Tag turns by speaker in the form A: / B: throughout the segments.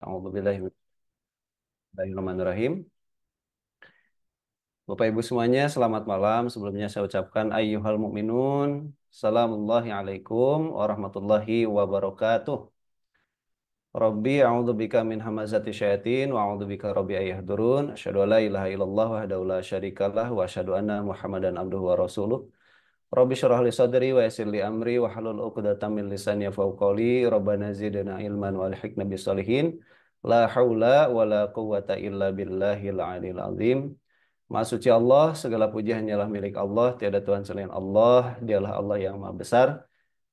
A: Bismillahirrahmanirrahim. Bapak Ibu semuanya, selamat malam. Sebelumnya saya ucapkan ayyuhal mu'minun. Assalamullahi alaikum warahmatullahi wabarakatuh. Rabbi a'udzubika min hamazati syayatin wa a'udzubika rabbi ayyahdurun. Asyhadu an la ilaha illallah wahdahu la syarikalah wa asyhadu anna Muhammadan abduhu wa rasuluh. Rabbi syrah li sadri wa yassir li amri wa hlul 'uqdatam min lisani yafqahu qawli. Rabbana zidna ilman wa alhiqna bis solihin. La haula wa la quwwata illa billahil aliyil azim. Maha suci Allah, segala puji hanyalah milik Allah, tiada Tuhan selain Allah. Dialah Allah yang Maha Besar,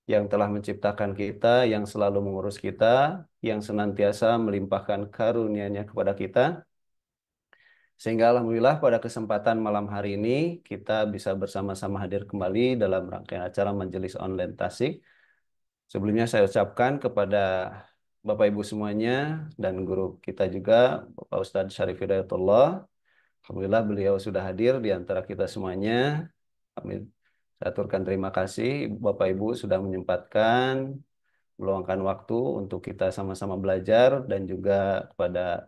A: yang telah menciptakan kita, yang selalu mengurus kita, yang senantiasa melimpahkan karunia-Nya kepada kita. Sehingga alhamdulillah pada kesempatan malam hari ini kita bisa bersama-sama hadir kembali dalam rangkaian acara Majelis Online Tasik. Sebelumnya saya ucapkan kepada Bapak Ibu semuanya dan guru kita juga, Bapak Ustadz Syarif Hidayatullah. Alhamdulillah beliau sudah hadir di antara kita semuanya. Kami saya aturkan terima kasih Bapak Ibu sudah menyempatkan meluangkan waktu untuk kita sama-sama belajar, dan juga kepada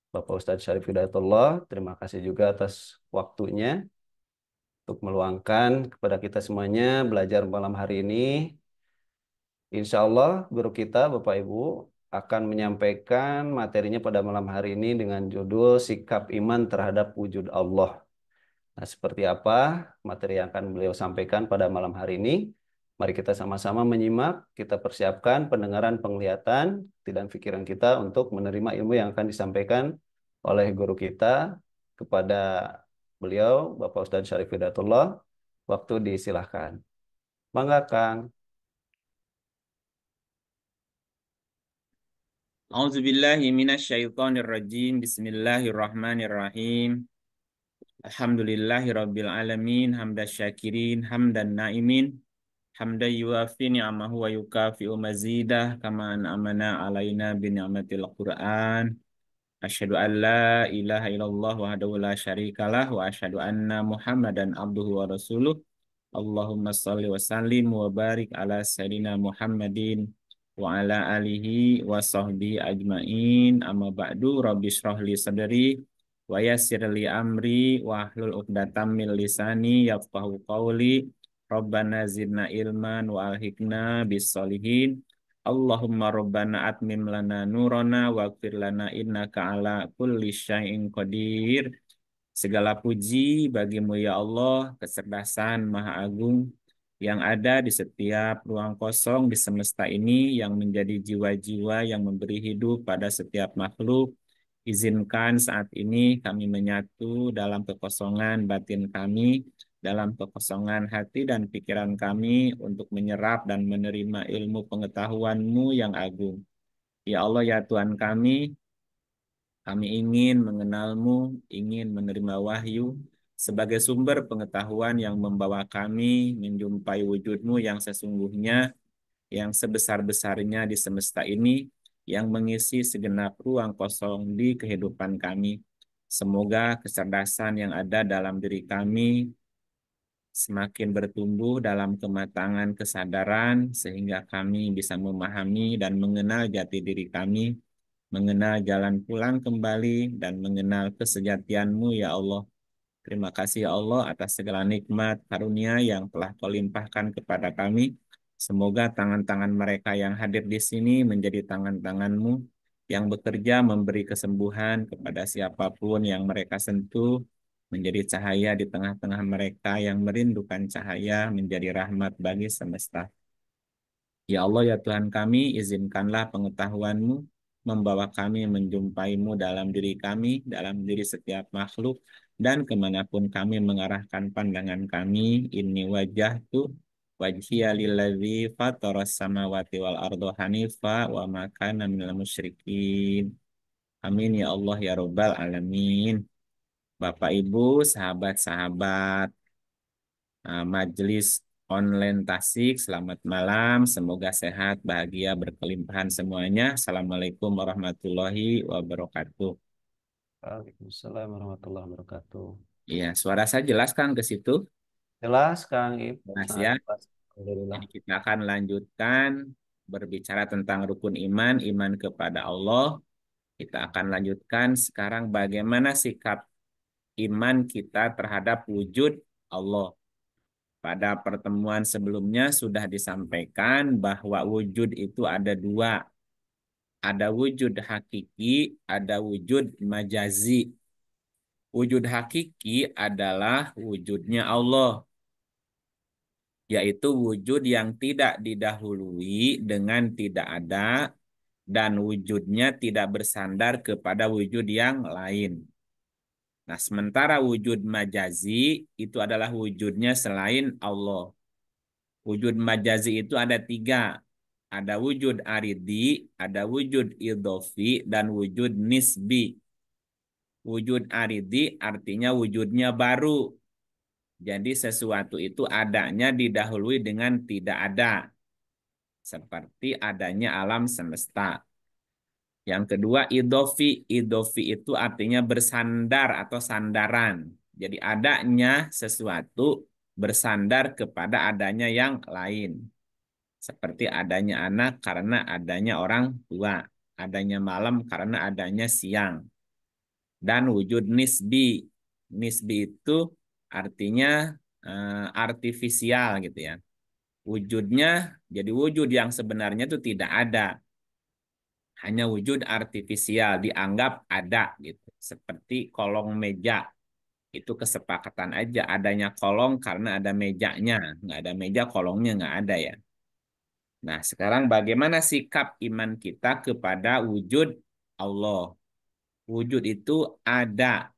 A: Bapak Ustadz Syarif Hidayatullah, terima kasih juga atas waktunya untuk meluangkan kepada kita semuanya belajar malam hari ini. Insya Allah guru kita Bapak Ibu akan menyampaikan materinya pada malam hari ini dengan judul Sikap Iman Terhadap Wujud Allah. Nah, seperti apa materi yang akan beliau sampaikan pada malam hari ini? Mari kita sama-sama menyimak, kita persiapkan pendengaran, penglihatan, hati dan pikiran kita untuk menerima ilmu yang akan disampaikan oleh guru kita kepada beliau, Bapak Ustadz Syarif Hidayatullah. Waktu disilahkan. Mangga, Kang.
B: A'udzubillahi minasyaitonirrajim. Bismillahirrahmanirrahim. Alhamdulillahi rabbil alamin. Hamdan syakirin, hamdan naimin. Hamdan yuafi ni'amahu wa yukafi'u mazidah. Kama an'amana alaina bi ni'matil Qur'an. Asyhadu an la ilaha illallah wahdahu la syarikalah wa asyhadu anna Muhammadan abduhu wa rasuluh. Allahumma shalli wa sallim wa barik ala sayyidina Muhammadin wa ala alihi wa sahbihi ajmain. Amma ba'du, rabbi shrah li sadri wa yassir li amri wa hlul 'uqdatam min lisani yafqahu qawli. Rabbana zidna ilman wa alhiqna bis solihin. Allahumma rabbana atmim lana nurana waghfir lana innaka ala kulli syai'in qadir. Segala puji bagimu ya Allah, kecerdasan Maha Agung yang ada di setiap ruang kosong di semesta ini, yang menjadi jiwa-jiwa yang memberi hidup pada setiap makhluk. Izinkan saat ini kami menyatu dalam kekosongan batin kami, dalam kekosongan hati dan pikiran kami untuk menyerap dan menerima ilmu pengetahuan-Mu yang agung. Ya Allah, ya Tuhan kami ingin mengenal-Mu, ingin menerima wahyu sebagai sumber pengetahuan yang membawa kami menjumpai wujud-Mu yang sesungguhnya, yang sebesar-besarnya di semesta ini, yang mengisi segenap ruang kosong di kehidupan kami. Semoga kecerdasan yang ada dalam diri kami semakin bertumbuh dalam kematangan kesadaran, sehingga kami bisa memahami dan mengenal jati diri kami, mengenal jalan pulang kembali, dan mengenal kesejatian-Mu ya Allah. Terima kasih ya Allah atas segala nikmat karunia yang telah Kau limpahkan kepada kami. Semoga tangan-tangan mereka yang hadir di sini menjadi tangan-tangan-Mu yang bekerja memberi kesembuhan kepada siapapun yang mereka sentuh, menjadi cahaya di tengah-tengah mereka yang merindukan cahaya, menjadi rahmat bagi semesta. Ya Allah, ya Tuhan kami, izinkanlah pengetahuan-Mu membawa kami menjumpai-Mu dalam diri kami, dalam diri setiap makhluk, dan kemanapun kami mengarahkan pandangan kami. Inni wajjahtu wajhiya lillazi fataras samawati wal ardo hanifa wa ma kana minal musyrikin. Amin ya Allah ya Rabbal alamin. Bapak Ibu, sahabat-sahabat Majelis Online Tasik, selamat malam. Semoga sehat, bahagia, berkelimpahan semuanya. Assalamualaikum warahmatullahi wabarakatuh.
A: Waalaikumsalam warahmatullahi wabarakatuh.
B: Iya, suara saya jelas kan ke situ?
A: Jelas, Kang.
B: Jelas
A: Sangat
B: ya.
A: jelas. Alhamdulillah.
B: Jadi kita akan lanjutkan berbicara tentang rukun iman, iman kepada Allah. Kita akan lanjutkan sekarang bagaimana sikap iman kita terhadap wujud Allah. Pada pertemuan sebelumnya sudah disampaikan bahwa wujud itu ada dua. Ada wujud hakiki, ada wujud majazi. Wujud hakiki adalah wujudnya Allah, yaitu wujud yang tidak didahului dengan tidak ada, dan wujudnya tidak bersandar kepada wujud yang lain. Nah, sementara wujud majazi itu adalah wujudnya selain Allah. Wujud majazi itu ada tiga. Ada wujud aridi, ada wujud idhofi, dan wujud nisbi. Wujud aridi artinya wujudnya baru. Jadi sesuatu itu adanya didahului dengan tidak ada. Seperti adanya alam semesta. Yang kedua idhofi. Idhofi itu artinya bersandar atau sandaran. Jadi adanya sesuatu bersandar kepada adanya yang lain. Seperti adanya anak karena adanya orang tua. Adanya malam karena adanya siang. Dan wujud nisbi. Nisbi itu artinya artifisial gitu ya. Wujudnya jadi wujud yang sebenarnya itu tidak ada. Hanya wujud artifisial dianggap ada gitu. Seperti kolong meja. Itu kesepakatan aja. Adanya kolong karena ada mejanya. Nggak ada meja, kolongnya nggak ada ya. Nah, sekarang bagaimana sikap iman kita kepada wujud Allah? Wujud itu ada.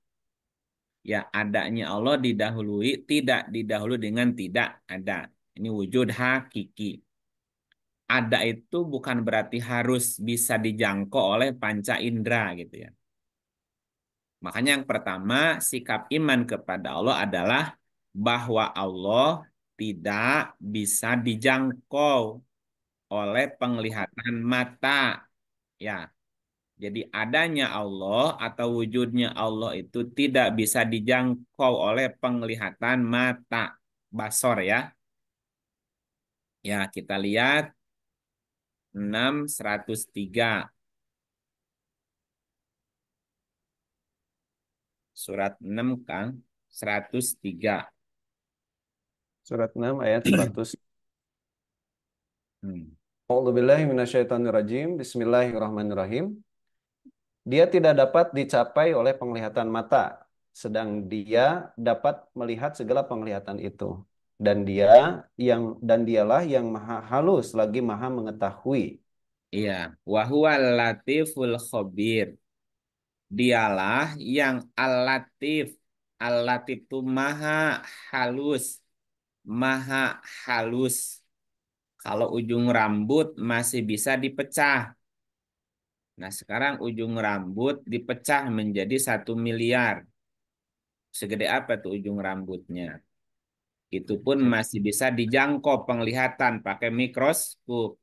B: Ya, adanya Allah didahului, tidak didahului dengan tidak ada. Ini wujud hakiki. Ada itu bukan berarti harus bisa dijangkau oleh panca indera gitu ya. Makanya yang pertama, sikap iman kepada Allah adalah bahwa Allah tidak bisa dijangkau oleh penglihatan mata. Ya, jadi adanya Allah atau wujudnya Allah itu tidak bisa dijangkau oleh penglihatan mata, basor ya. Ya, kita lihat 6:103. Surat 6 Kang, 103.
A: Surat 6 ayat 100.
B: Hmm.
A: A'udzubillahi minasyaitonirrajim. Bismillahirrahmanirrahim. Dia tidak dapat dicapai oleh penglihatan mata, sedang dia dapat melihat segala penglihatan itu. Dan dialah yang maha halus lagi maha mengetahui.
B: Iya, wa huwal latiful khabir. Dialah yang al-latif. Al-latif itu maha halus, maha halus. Kalau ujung rambut masih bisa dipecah. Nah, sekarang ujung rambut dipecah menjadi 1 miliar. Segede apa tuh ujung rambutnya? Itu pun masih bisa dijangkau penglihatan pakai mikroskop.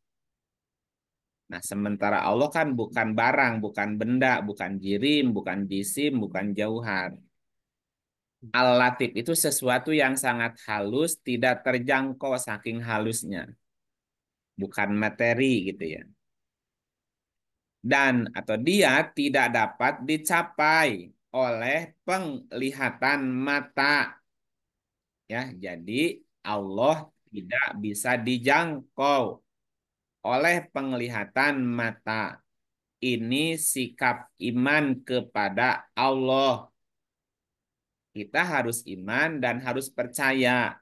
B: Nah, sementara Allah kan bukan barang, bukan benda, bukan jirim, bukan jisim, bukan jauhar. Al-Latif itu sesuatu yang sangat halus, tidak terjangkau saking halusnya. Bukan materi gitu ya. Dan atau dia tidak dapat dicapai oleh penglihatan mata. Ya, jadi Allah tidak bisa dijangkau oleh penglihatan mata. Ini sikap iman kepada Allah. Kita harus iman dan harus percaya.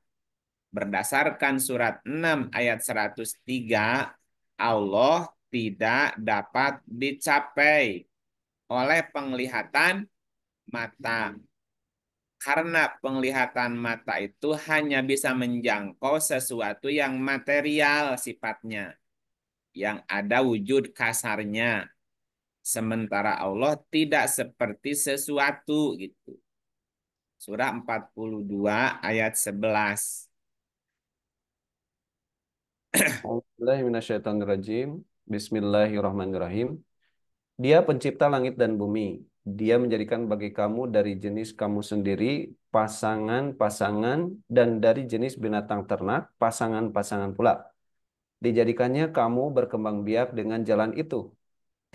B: Berdasarkan surat 6 ayat 103, Allah tidak dapat dicapai oleh penglihatan mata. Karena penglihatan mata itu hanya bisa menjangkau sesuatu yang material sifatnya, yang ada wujud kasarnya. Sementara Allah tidak seperti sesuatu gitu. Surah 42 ayat 11.
A: A'udzubillahi minasyaitonirrajim. Bismillahirrahmanirrahim. Dia pencipta langit dan bumi. Dia menjadikan bagi kamu dari jenis kamu sendiri pasangan-pasangan dan dari jenis binatang ternak pasangan-pasangan pula. Dijadikannya kamu berkembang biak dengan jalan itu.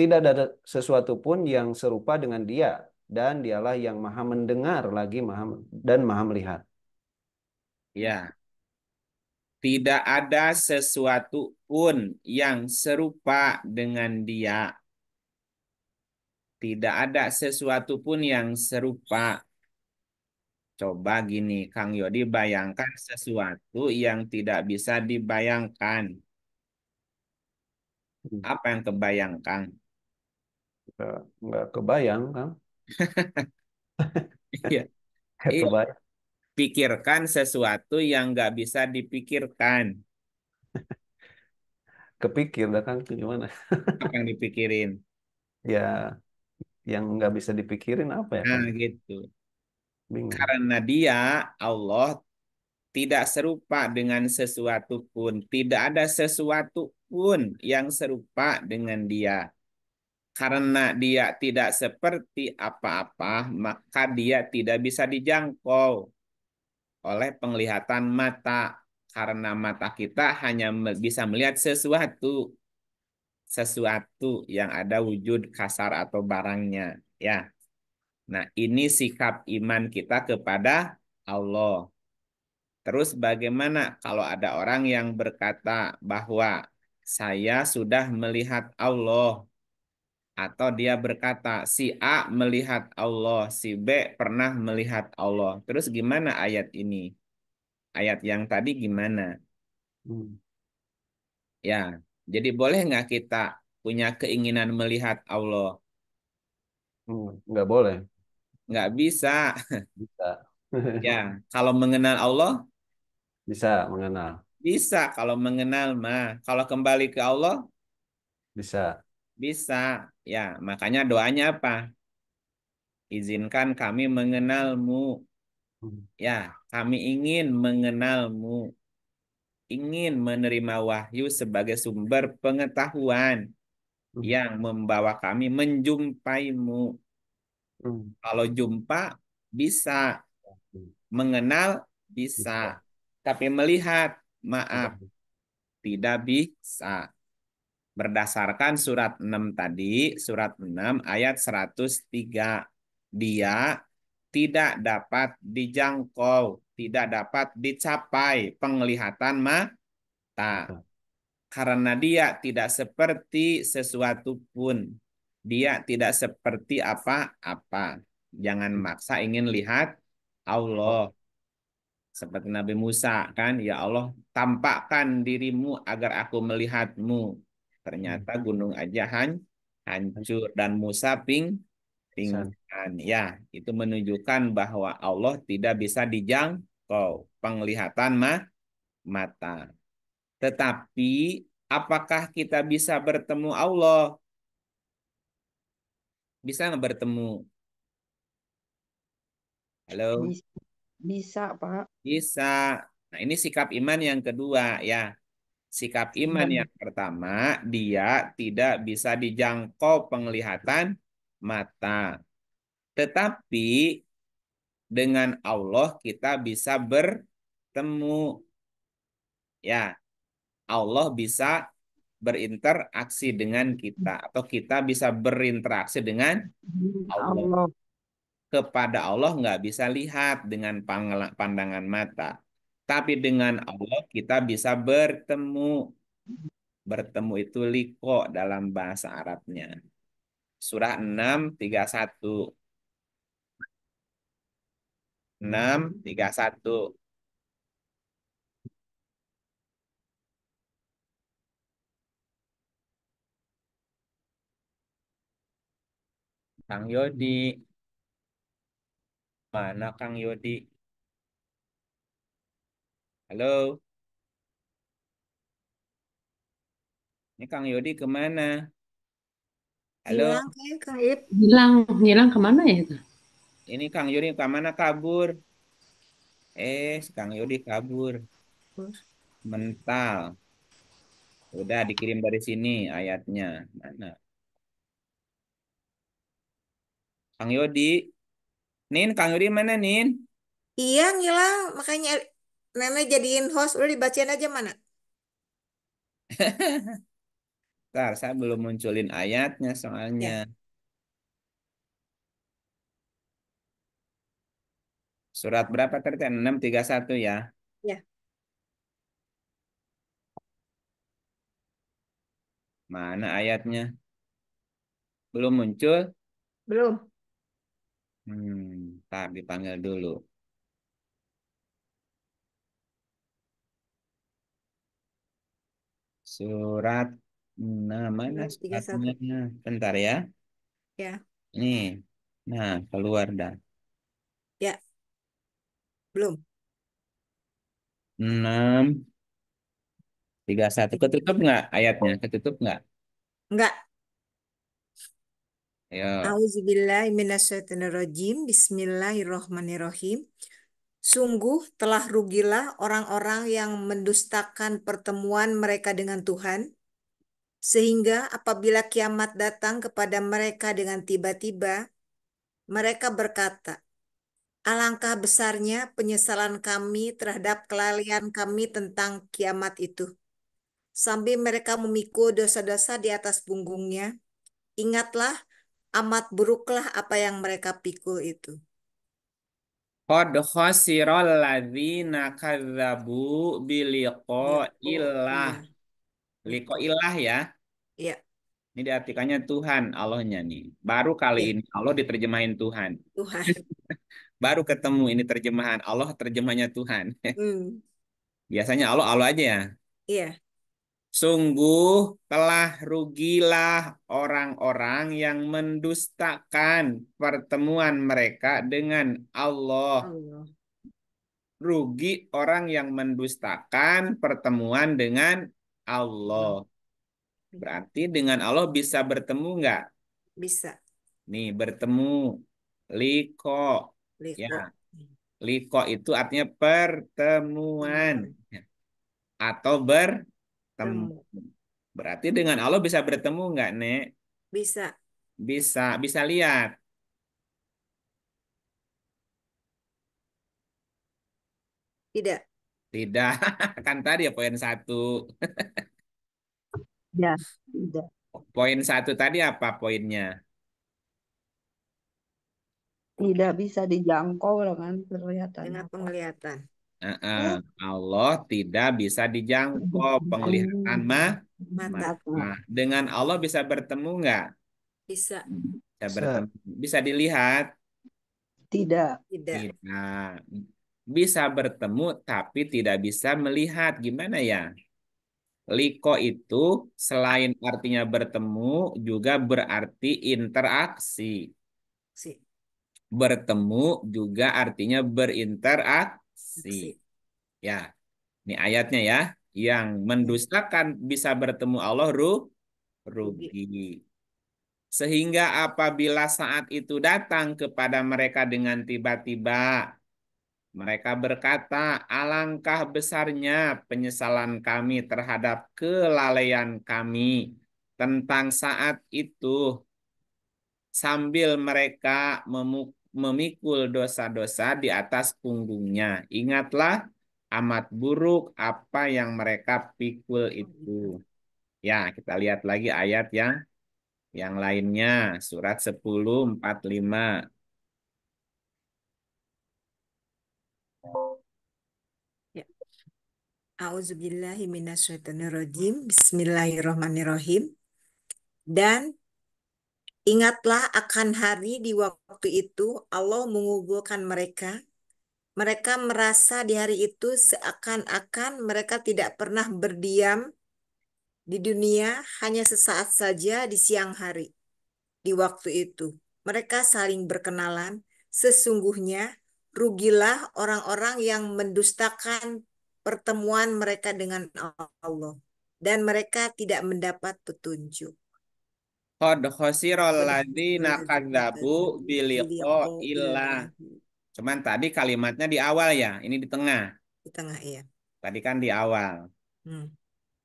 A: tidak ada sesuatu pun yang serupa dengan dia dan dialah yang maha mendengar lagi maha melihat.
B: Ya, tidak ada sesuatu pun yang serupa dengan dia. Tidak ada sesuatu pun yang serupa. Coba gini, Kang Yodi bayangkan sesuatu yang tidak bisa dibayangkan.
A: Hmm.
B: Apa yang kebayangkan?
A: Nggak kebayang kan?
B: Iya,
A: Nggak
B: iya.
A: kebayang.
B: Pikirkan sesuatu yang nggak bisa dipikirkan.
A: Kepikir dah kan itu gimana?
B: Apa yang dipikirin?
A: Ya, yang nggak bisa dipikirin apa ya
B: Nah,
A: kan?
B: gitu.
A: Bingung.
B: Karena dia, Allah, tidak serupa dengan sesuatu pun. Tidak ada sesuatu pun yang serupa dengan dia. Karena dia tidak seperti apa-apa, maka dia tidak bisa dijangkau oleh penglihatan mata. Karena mata kita hanya bisa melihat sesuatu yang ada wujud kasar atau barangnya. Ya, nah ini sikap iman kita kepada Allah. Terus bagaimana kalau ada orang yang berkata bahwa saya sudah melihat Allah, atau dia berkata si A melihat Allah, si B pernah melihat Allah. Terus gimana ayat ini? Ayat yang tadi gimana?
A: Hmm.
B: Ya, jadi boleh nggak kita punya keinginan melihat Allah?
A: Nggak boleh.
B: Nggak bisa.
A: Bisa.
B: Ya, kalau mengenal Allah
A: Bisa mengenal.
B: bisa. Kalau mengenal mah, kalau kembali ke Allah
A: Bisa.
B: bisa. Ya, makanya doanya apa? Izinkan kami mengenalmu.
A: Hmm.
B: Ya, kami ingin mengenalmu, ingin menerima wahyu sebagai sumber pengetahuan
A: Hmm.
B: yang membawa kami menjumpaimu.
A: Hmm.
B: Kalau jumpa bisa,
A: Hmm.
B: mengenal
A: Bisa.
B: bisa, tapi melihat,
A: Tidak
B: maaf,
A: bisa.
B: tidak bisa. Berdasarkan surat 6 tadi, surat 6 ayat 103, dia tidak dapat dijangkau, tidak dapat dicapai penglihatan mata.
A: Bisa.
B: Karena dia tidak seperti sesuatu pun. Dia tidak seperti apa-apa. Jangan
A: Hmm.
B: maksa ingin lihat
A: Oh.
B: Allah. Seperti Nabi Musa kan, ya Allah, tampakkan dirimu agar aku melihatmu.
A: Hmm.
B: Ternyata gunung aja hancur dan Musa
A: Bisa.
B: pingsan. Ya, itu menunjukkan bahwa Allah tidak bisa dijangkau penglihatan mata. Tetapi apakah kita bisa bertemu Allah? Bisa nggak bertemu? Halo?
C: Bisa, bisa, Pak.
B: Bisa. Nah, ini sikap iman yang kedua ya. Sikap iman
C: Iya.
B: yang pertama, dia tidak bisa dijangkau penglihatan mata. Tetapi dengan Allah kita bisa bertemu. Ya, Allah bisa berinteraksi dengan kita atau kita bisa berinteraksi dengan Allah.
C: Allah.
B: Kepada Allah nggak bisa lihat dengan pandangan mata. Tapi dengan Allah kita bisa bertemu. Bertemu itu liko dalam bahasa Arabnya. Surah 6:31. 6:31. Kang Yodi. Mana Kang Yodi? Halo? Ini Kang Yodi kemana? Halo?
C: Hilang kayak Kaib.
D: Hilang, hilang kemana ya itu?
B: Ini Kang Yodi kemana kabur? Si Kang Yodi kabur. Mental. Udah dikirim dari sini ayatnya. Mana? Kang Yodi. Nin, Kang Yodi mana Nin?
C: Iya, ngilang. Makanya Nenek jadiin host. Udah dibacain aja mana?
B: Bentar, saya belum munculin ayatnya soalnya.
C: Ya,
B: Surat berapa tadi? 631 ya.
C: ya,
B: Mana ayatnya? Belum muncul?
C: belum.
B: Ntar dipanggil dulu. Surat, nah mana
C: 631.
B: suratnya? Bentar ya.
C: Ya,
B: Nih, nah keluar dah.
C: ya, belum.
B: 631 ketutup nggak ayatnya? Ketutup nggak?
C: Enggak.
B: Ayo.
C: Auzubillahiminasyaitonirrajim. Bismillahirrohmanirrohim. Sungguh telah rugilah orang-orang yang mendustakan pertemuan mereka dengan Tuhan, sehingga apabila kiamat datang kepada mereka dengan tiba-tiba, mereka berkata, alangkah besarnya penyesalan kami terhadap kelalaian kami tentang kiamat itu. Sambil mereka memikul dosa-dosa di atas punggungnya, ingatlah amat buruklah apa yang mereka pikul itu.
B: Qad khasiral ladzina kadzabu
C: Liqo,
B: biliqa'illah.
C: iya, liqo,
B: Liqa'illah ya.
C: iya,
B: Ini diartikannya Tuhan, Allahnya nih. Baru kali
C: iya,
B: ini Allah diterjemahin Tuhan.
C: Tuhan.
B: Baru ketemu ini terjemahan. Allah terjemahnya Tuhan.
C: Hmm,
B: Biasanya Allah Allah aja ya.
C: iya,
B: Sungguh telah rugilah orang-orang yang mendustakan pertemuan mereka dengan Allah.
C: Allah.
B: Rugi orang yang mendustakan pertemuan dengan
C: Allah.
B: Allah. Berarti dengan Allah bisa bertemu nggak?
C: Bisa,
B: Nih, bertemu. Liko. Ya,
C: liqo,
B: liko itu artinya pertemuan.
C: temuan,
B: Ya, atau bertemu.
C: temu,
B: Berarti dengan Allah bisa bertemu nggak, Nek?
C: bisa,
B: Bisa, bisa lihat.
C: tidak,
B: Tidak, kan tadi ya poin satu.
C: ya, tidak.
B: Poin satu tadi apa poinnya?
C: Tidak bisa dijangkau dengan penglihatan
E: Dengan
C: mata.
E: penglihatan.
B: Allah tidak bisa dijangkau penglihatan
E: Mata
B: mata. Dengan Allah bisa bertemu nggak?
E: bisa,
B: Bisa
A: Bisa.
B: bertemu. Bisa dilihat?
C: Tidak,
E: tidak.
B: Tidak. Bisa bertemu tapi tidak bisa melihat. Gimana ya? Liko itu selain artinya bertemu juga berarti interaksi.
E: Si,
B: Bertemu juga artinya berinteraksi.
E: si.
B: Ya, ini ayatnya ya. Yang mendustakan bisa bertemu Allah rugi. Sehingga apabila saat itu datang kepada mereka dengan tiba-tiba, mereka berkata, alangkah besarnya penyesalan kami terhadap kelalaian kami tentang saat itu, sambil mereka memikul dosa-dosa di atas punggungnya. Ingatlah amat buruk apa yang mereka pikul itu. Ya, kita lihat lagi ayat yang lainnya, surat 10:45.
E: Ya. Auzubillahiminasyaitonirrajim. Bismillahirrahmanirrahim. Dan ingatlah akan hari di waktu itu Allah mengumpulkan mereka. Mereka merasa di hari itu seakan-akan mereka tidak pernah berdiam di dunia hanya sesaat saja di siang hari. Di waktu itu, mereka saling berkenalan. Sesungguhnya rugilah orang-orang yang mendustakan pertemuan mereka dengan Allah, dan mereka tidak mendapat petunjuk.
B: Qad khasiral ladzina kadzabu biliqa'illah. Cuman tadi kalimatnya di awal ya, ini di tengah.
E: Di tengah ya.
B: Tadi kan di awal.
E: Hmm.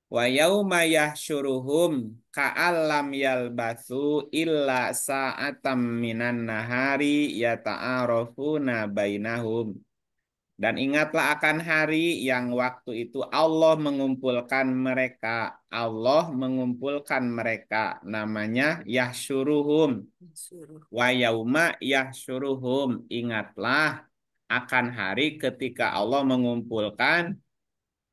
B: Wa yauma yahsyuruhum ka'allam yalbatsu illa sa'atam minan nahari yata'arafuna bainahum. Dan ingatlah akan hari yang waktu itu Allah mengumpulkan mereka. Allah mengumpulkan mereka. Namanya yahsyuruhum.
E: Suruh.
B: Wa yauma yahsyuruhum. Ingatlah akan hari ketika Allah mengumpulkan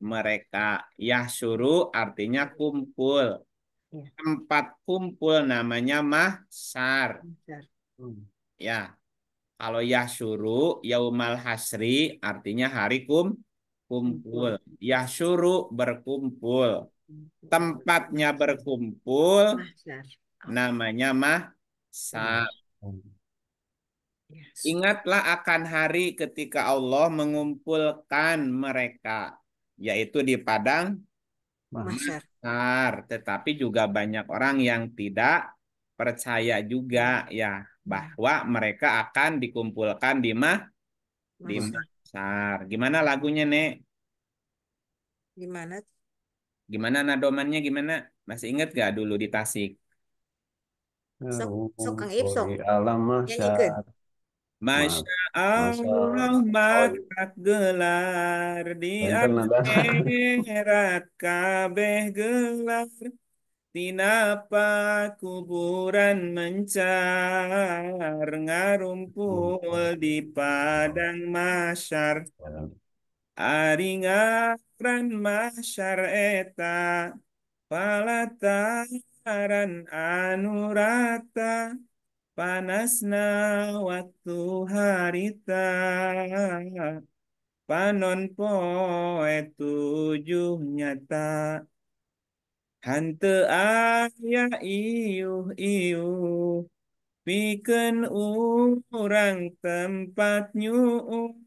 B: mereka. Yahsyuru artinya kumpul.
E: Ya.
B: Tempat kumpul namanya mahsyar.
E: Bentar.
A: Hmm.
B: Ya, kalau yahsyuru yaumal hasri artinya hari kumpul. Yahsyuru berkumpul. Tempatnya berkumpul
E: Mahsyar.
B: namanya mahsyar.
E: Ya.
B: Ingatlah akan hari ketika Allah mengumpulkan mereka, yaitu di padang
E: Mahsyar.
B: mahsyar. Tetapi juga banyak orang yang tidak percaya juga ya bahwa mereka akan dikumpulkan di
E: Mahsyar.
B: mahsyar. Gimana lagunya, Nek?
E: Gimana?
B: Gimana nadomannya gimana? Masih ingat gak dulu di Tasik?
E: Sok, sok Kang Ip,
A: Ngumpul
E: sok.
A: di alam
E: Nyanyikan.
A: mahsyar.
B: Masya
A: Masa
B: Allah
A: oh
B: matak gelar di
A: enten ada
B: akhirat kabeh gelar tinapa kuburan mencar ngarumpul di padang mahsyar ari ngaran mahsyar eta palataran anu rata panasna waktu harita panon poe tujuh nyata hante aya iuh pikeun urang tempat nyuuh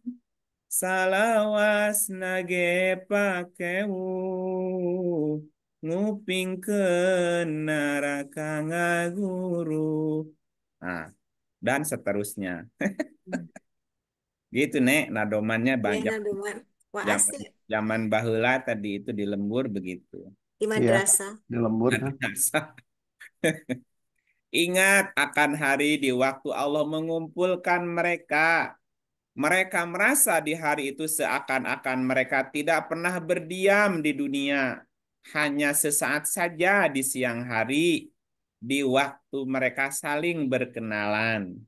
B: salawas nage pakeuh ngupingkeun neraka ngaguru. Nah, dan seterusnya. Gitu, Nek, nadomannya
E: Ya,
B: banyak.
E: naduman. Wah,
B: Zaman
E: asik.
B: zaman baheula tadi itu di lembur begitu.
E: Di
A: iya
E: madrasah.
A: di lembur kan.
B: Ingat akan hari di waktu Allah mengumpulkan mereka. Mereka merasa di hari itu seakan-akan mereka tidak pernah berdiam di dunia. Hanya sesaat saja di siang hari, di waktu mereka saling berkenalan.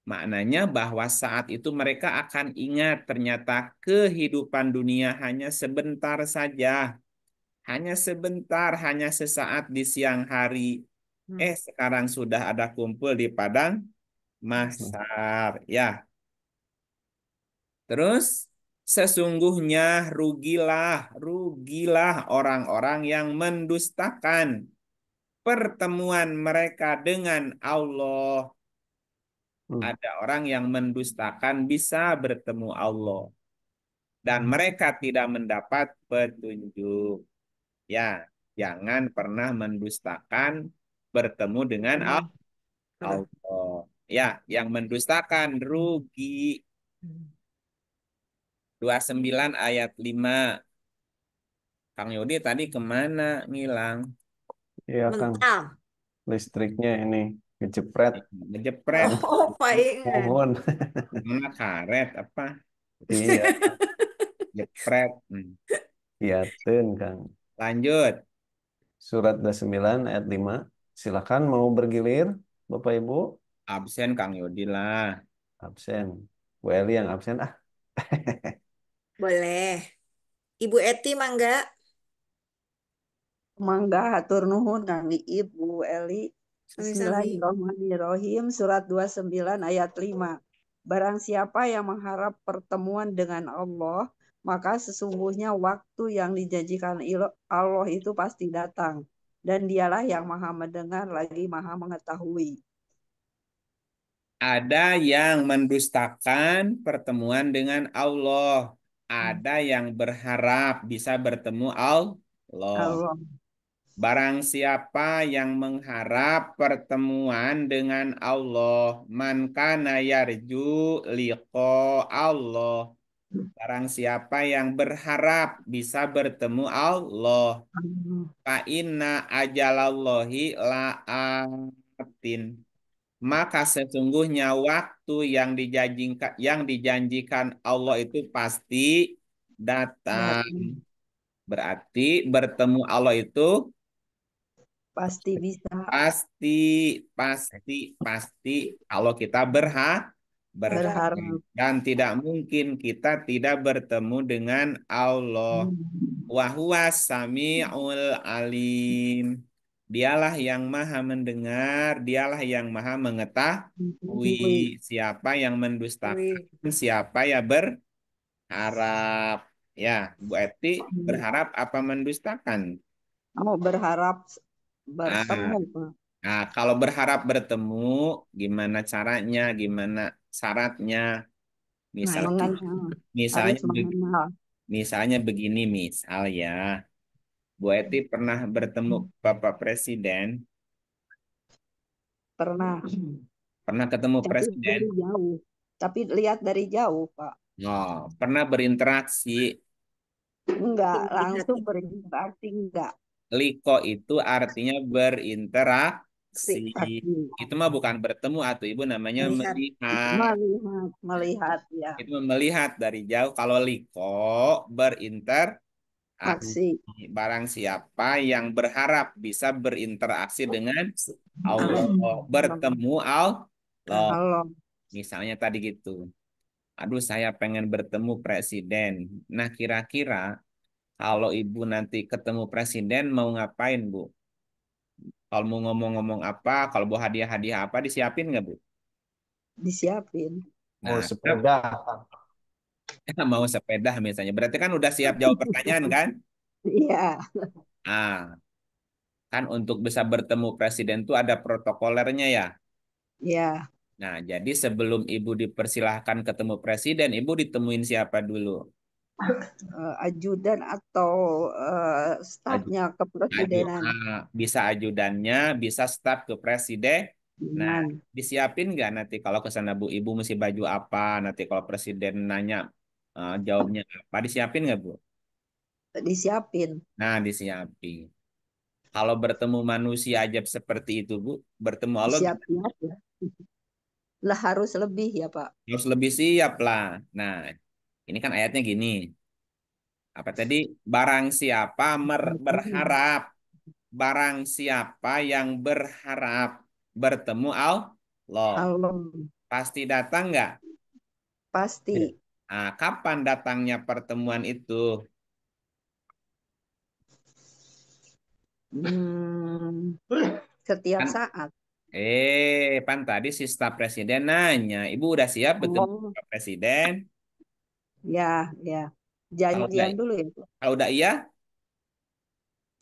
B: Maknanya bahwa saat itu mereka akan ingat ternyata kehidupan dunia hanya sebentar saja. Hanya sebentar, hanya sesaat di siang hari. Sekarang sudah ada kumpul di padang mahsyar. Ya, terus sesungguhnya rugilah orang-orang yang mendustakan pertemuan mereka dengan Allah.
A: Hmm.
B: Ada orang yang mendustakan bisa bertemu Allah dan mereka tidak mendapat petunjuk. Ya, jangan pernah mendustakan bertemu dengan
E: Allah.
B: Allah. Ya, yang mendustakan rugi. 29 ayat 5. Kang Yodi tadi kemana ngilang?
A: Iya Kang,
E: Mental.
A: listriknya ini ngejepret.
B: Ngejepret.
E: Oh, palingan.
A: Mohon.
B: Mana karet apa?
A: Iya,
B: Jepret.
A: iya ten Kang.
B: Lanjut.
A: Surat 29 ayat 5. Silakan mau bergilir Bapak Ibu.
B: Absen Kang Yodi lah.
A: Absen. Bu Eli yang absen ah.
E: Boleh. Ibu Eti mangga.
C: Mangga hatur nuhun Kang Ibu Eli.
E: Sami-sami.
C: Bismillahirrahmanirrahim. Surat 29 ayat 5. Barang siapa yang mengharap pertemuan dengan Allah, maka sesungguhnya waktu yang dijanjikan Allah itu pasti datang. Dan dialah yang maha mendengar lagi maha mengetahui.
B: Ada yang mendustakan pertemuan dengan Allah. Ada yang berharap bisa bertemu Allah.
C: Allah.
B: Barang siapa yang mengharap pertemuan dengan Allah, man kana yarju liqa Allah. Barang siapa yang berharap bisa bertemu Allah, fa inna ajalallahi la'atin. maka sesungguhnya waktu yang dijanjikan Allah itu pasti datang.
C: datang.
B: Berarti bertemu Allah itu
C: Pasti bisa
B: pasti, pasti, pasti kalau kita berharap.
C: berharap.
B: Dan tidak mungkin kita tidak bertemu dengan Allah. Wahuwas sami'ul alim. Dialah yang maha mendengar, dialah yang maha mengetahui.
C: Wih,
B: Siapa yang mendustakan,
E: Wih.
B: siapa ya berharap. Ya, Bu Eti berharap apa mendustakan?
C: oh berharap
B: Ah,
C: bertemu. Pak.
B: kalau berharap bertemu, gimana caranya, gimana syaratnya? Misal,
C: Mengenal, harus
B: misalnya,
C: mengenal.
B: misalnya begini, misal ya, Bu Eti pernah bertemu Bapak Presiden,
C: Pernah,
B: pernah ketemu
C: tapi
B: Presiden,
C: dari jauh. Tapi lihat dari jauh, Pak.
B: oh, pernah berinteraksi.
C: Enggak,
E: Melihat
C: langsung berinteraksi enggak.
B: Liko itu artinya berinteraksi.
C: Aksi.
B: Itu mah bukan bertemu atau Ibu namanya
E: melihat
B: melihat.
C: Melihat ya.
B: Itu melihat dari jauh. Kalau liko berinteraksi.
C: Aksi.
B: Barang siapa yang berharap bisa berinteraksi dengan Allah,
E: Allah.
B: bertemu Allah.
C: Kalau
B: Misalnya tadi gitu. Aduh, saya pengen bertemu presiden. Nah, kira-kira kalau ibu nanti ketemu presiden mau ngapain, Bu? Kalau mau ngomong-ngomong apa, kalau mau hadiah-hadiah apa disiapin nggak, Bu?
C: disiapin.
A: Oh,
B: Nah,
A: sepeda.
B: mau sepeda misalnya. Berarti kan udah siap jawab pertanyaan kan?
C: Iya,
B: Ah, kan untuk bisa bertemu presiden tuh ada protokolernya ya.
C: iya.
B: Nah, jadi sebelum ibu dipersilahkan ketemu presiden, ibu ditemuin siapa dulu?
C: Ajudan atau
B: Aju,
C: stafnya kepresidenan.
B: bisa ajudannya, bisa staf ke presiden. Nah,
C: Dengan
B: disiapin nggak nanti kalau ke sana Bu, ibu mesti baju apa? Nanti kalau presiden nanya jawabnya apa? Disiapin nggak Bu?
C: disiapin.
B: Nah, disiapin. Kalau bertemu manusia aja seperti itu Bu, bertemu Allah
C: Siap-siap ya. Lah harus lebih ya, Pak.
B: harus lebih siap lah. Nah, ini kan ayatnya gini. Apa tadi? Barang siapa berharap, barang siapa yang berharap bertemu Allah,
C: Allah
B: pasti datang nggak?
C: pasti.
B: Nah, kapan datangnya pertemuan itu?
C: Hmm, setiap
B: Kan,
C: saat.
B: pan tadi si staf presiden nanya, Ibu udah siap bertemu
C: Oh,
B: Pak Presiden?
C: ya, ya.
B: Kalau udah,
C: Janjian dulu ya, Pak.
B: kalau udah iya,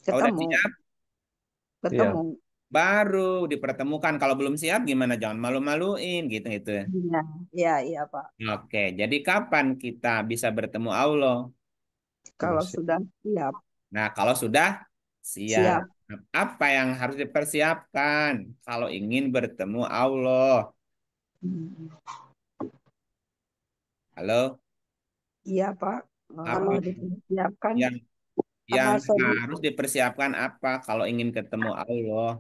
B: kalau udah
C: Ketemu,
B: siap,
A: Iya.
C: ketemu.
B: baru dipertemukan. Kalau belum siap, gimana? Jangan malu-maluin, gitu-gitu.
C: Iya, iya, iya, Pak.
B: Oke, jadi kapan kita bisa bertemu Allah?
C: Kalau
A: Masih.
C: sudah siap,
B: Nah, kalau sudah siap,
C: siap.
B: apa yang harus dipersiapkan kalau ingin bertemu Allah?
C: Hmm,
B: Halo,
C: iya, Pak.
B: apa
C: Dipersiapkan
B: yang
C: sama
B: yang
C: saudara,
B: harus dipersiapkan apa kalau ingin ketemu Allah?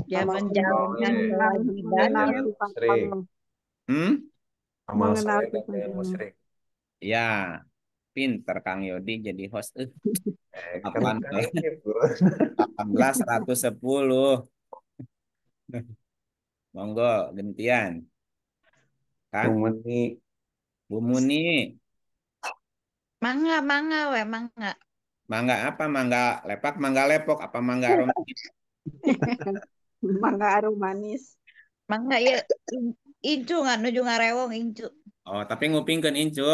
E: Ya
C: sama
E: menjalankan
C: mengenal
E: kewajibannya.
C: sifat
A: Musyrik.
C: Allah.
B: Hmm?
A: Amal
C: Mengenal
A: soleh
C: sifat
A: dan
C: Allah.
A: musyrik.
B: Ya, pinter Kang Yodi jadi host.
A: Kan
B: 18,
A: gitu.
B: 110. Monggo, gantian. Kang,
A: Umuni.
B: Bu Muni,
E: Mangga, mangga, we, mangga.
B: mangga apa? Mangga lepak, mangga lepok, apa mangga romantis?
C: Mangga arum manis.
E: Mangga ya, incu nggak nuju ngarewong incu.
B: Oh, tapi ngupingkeun incu.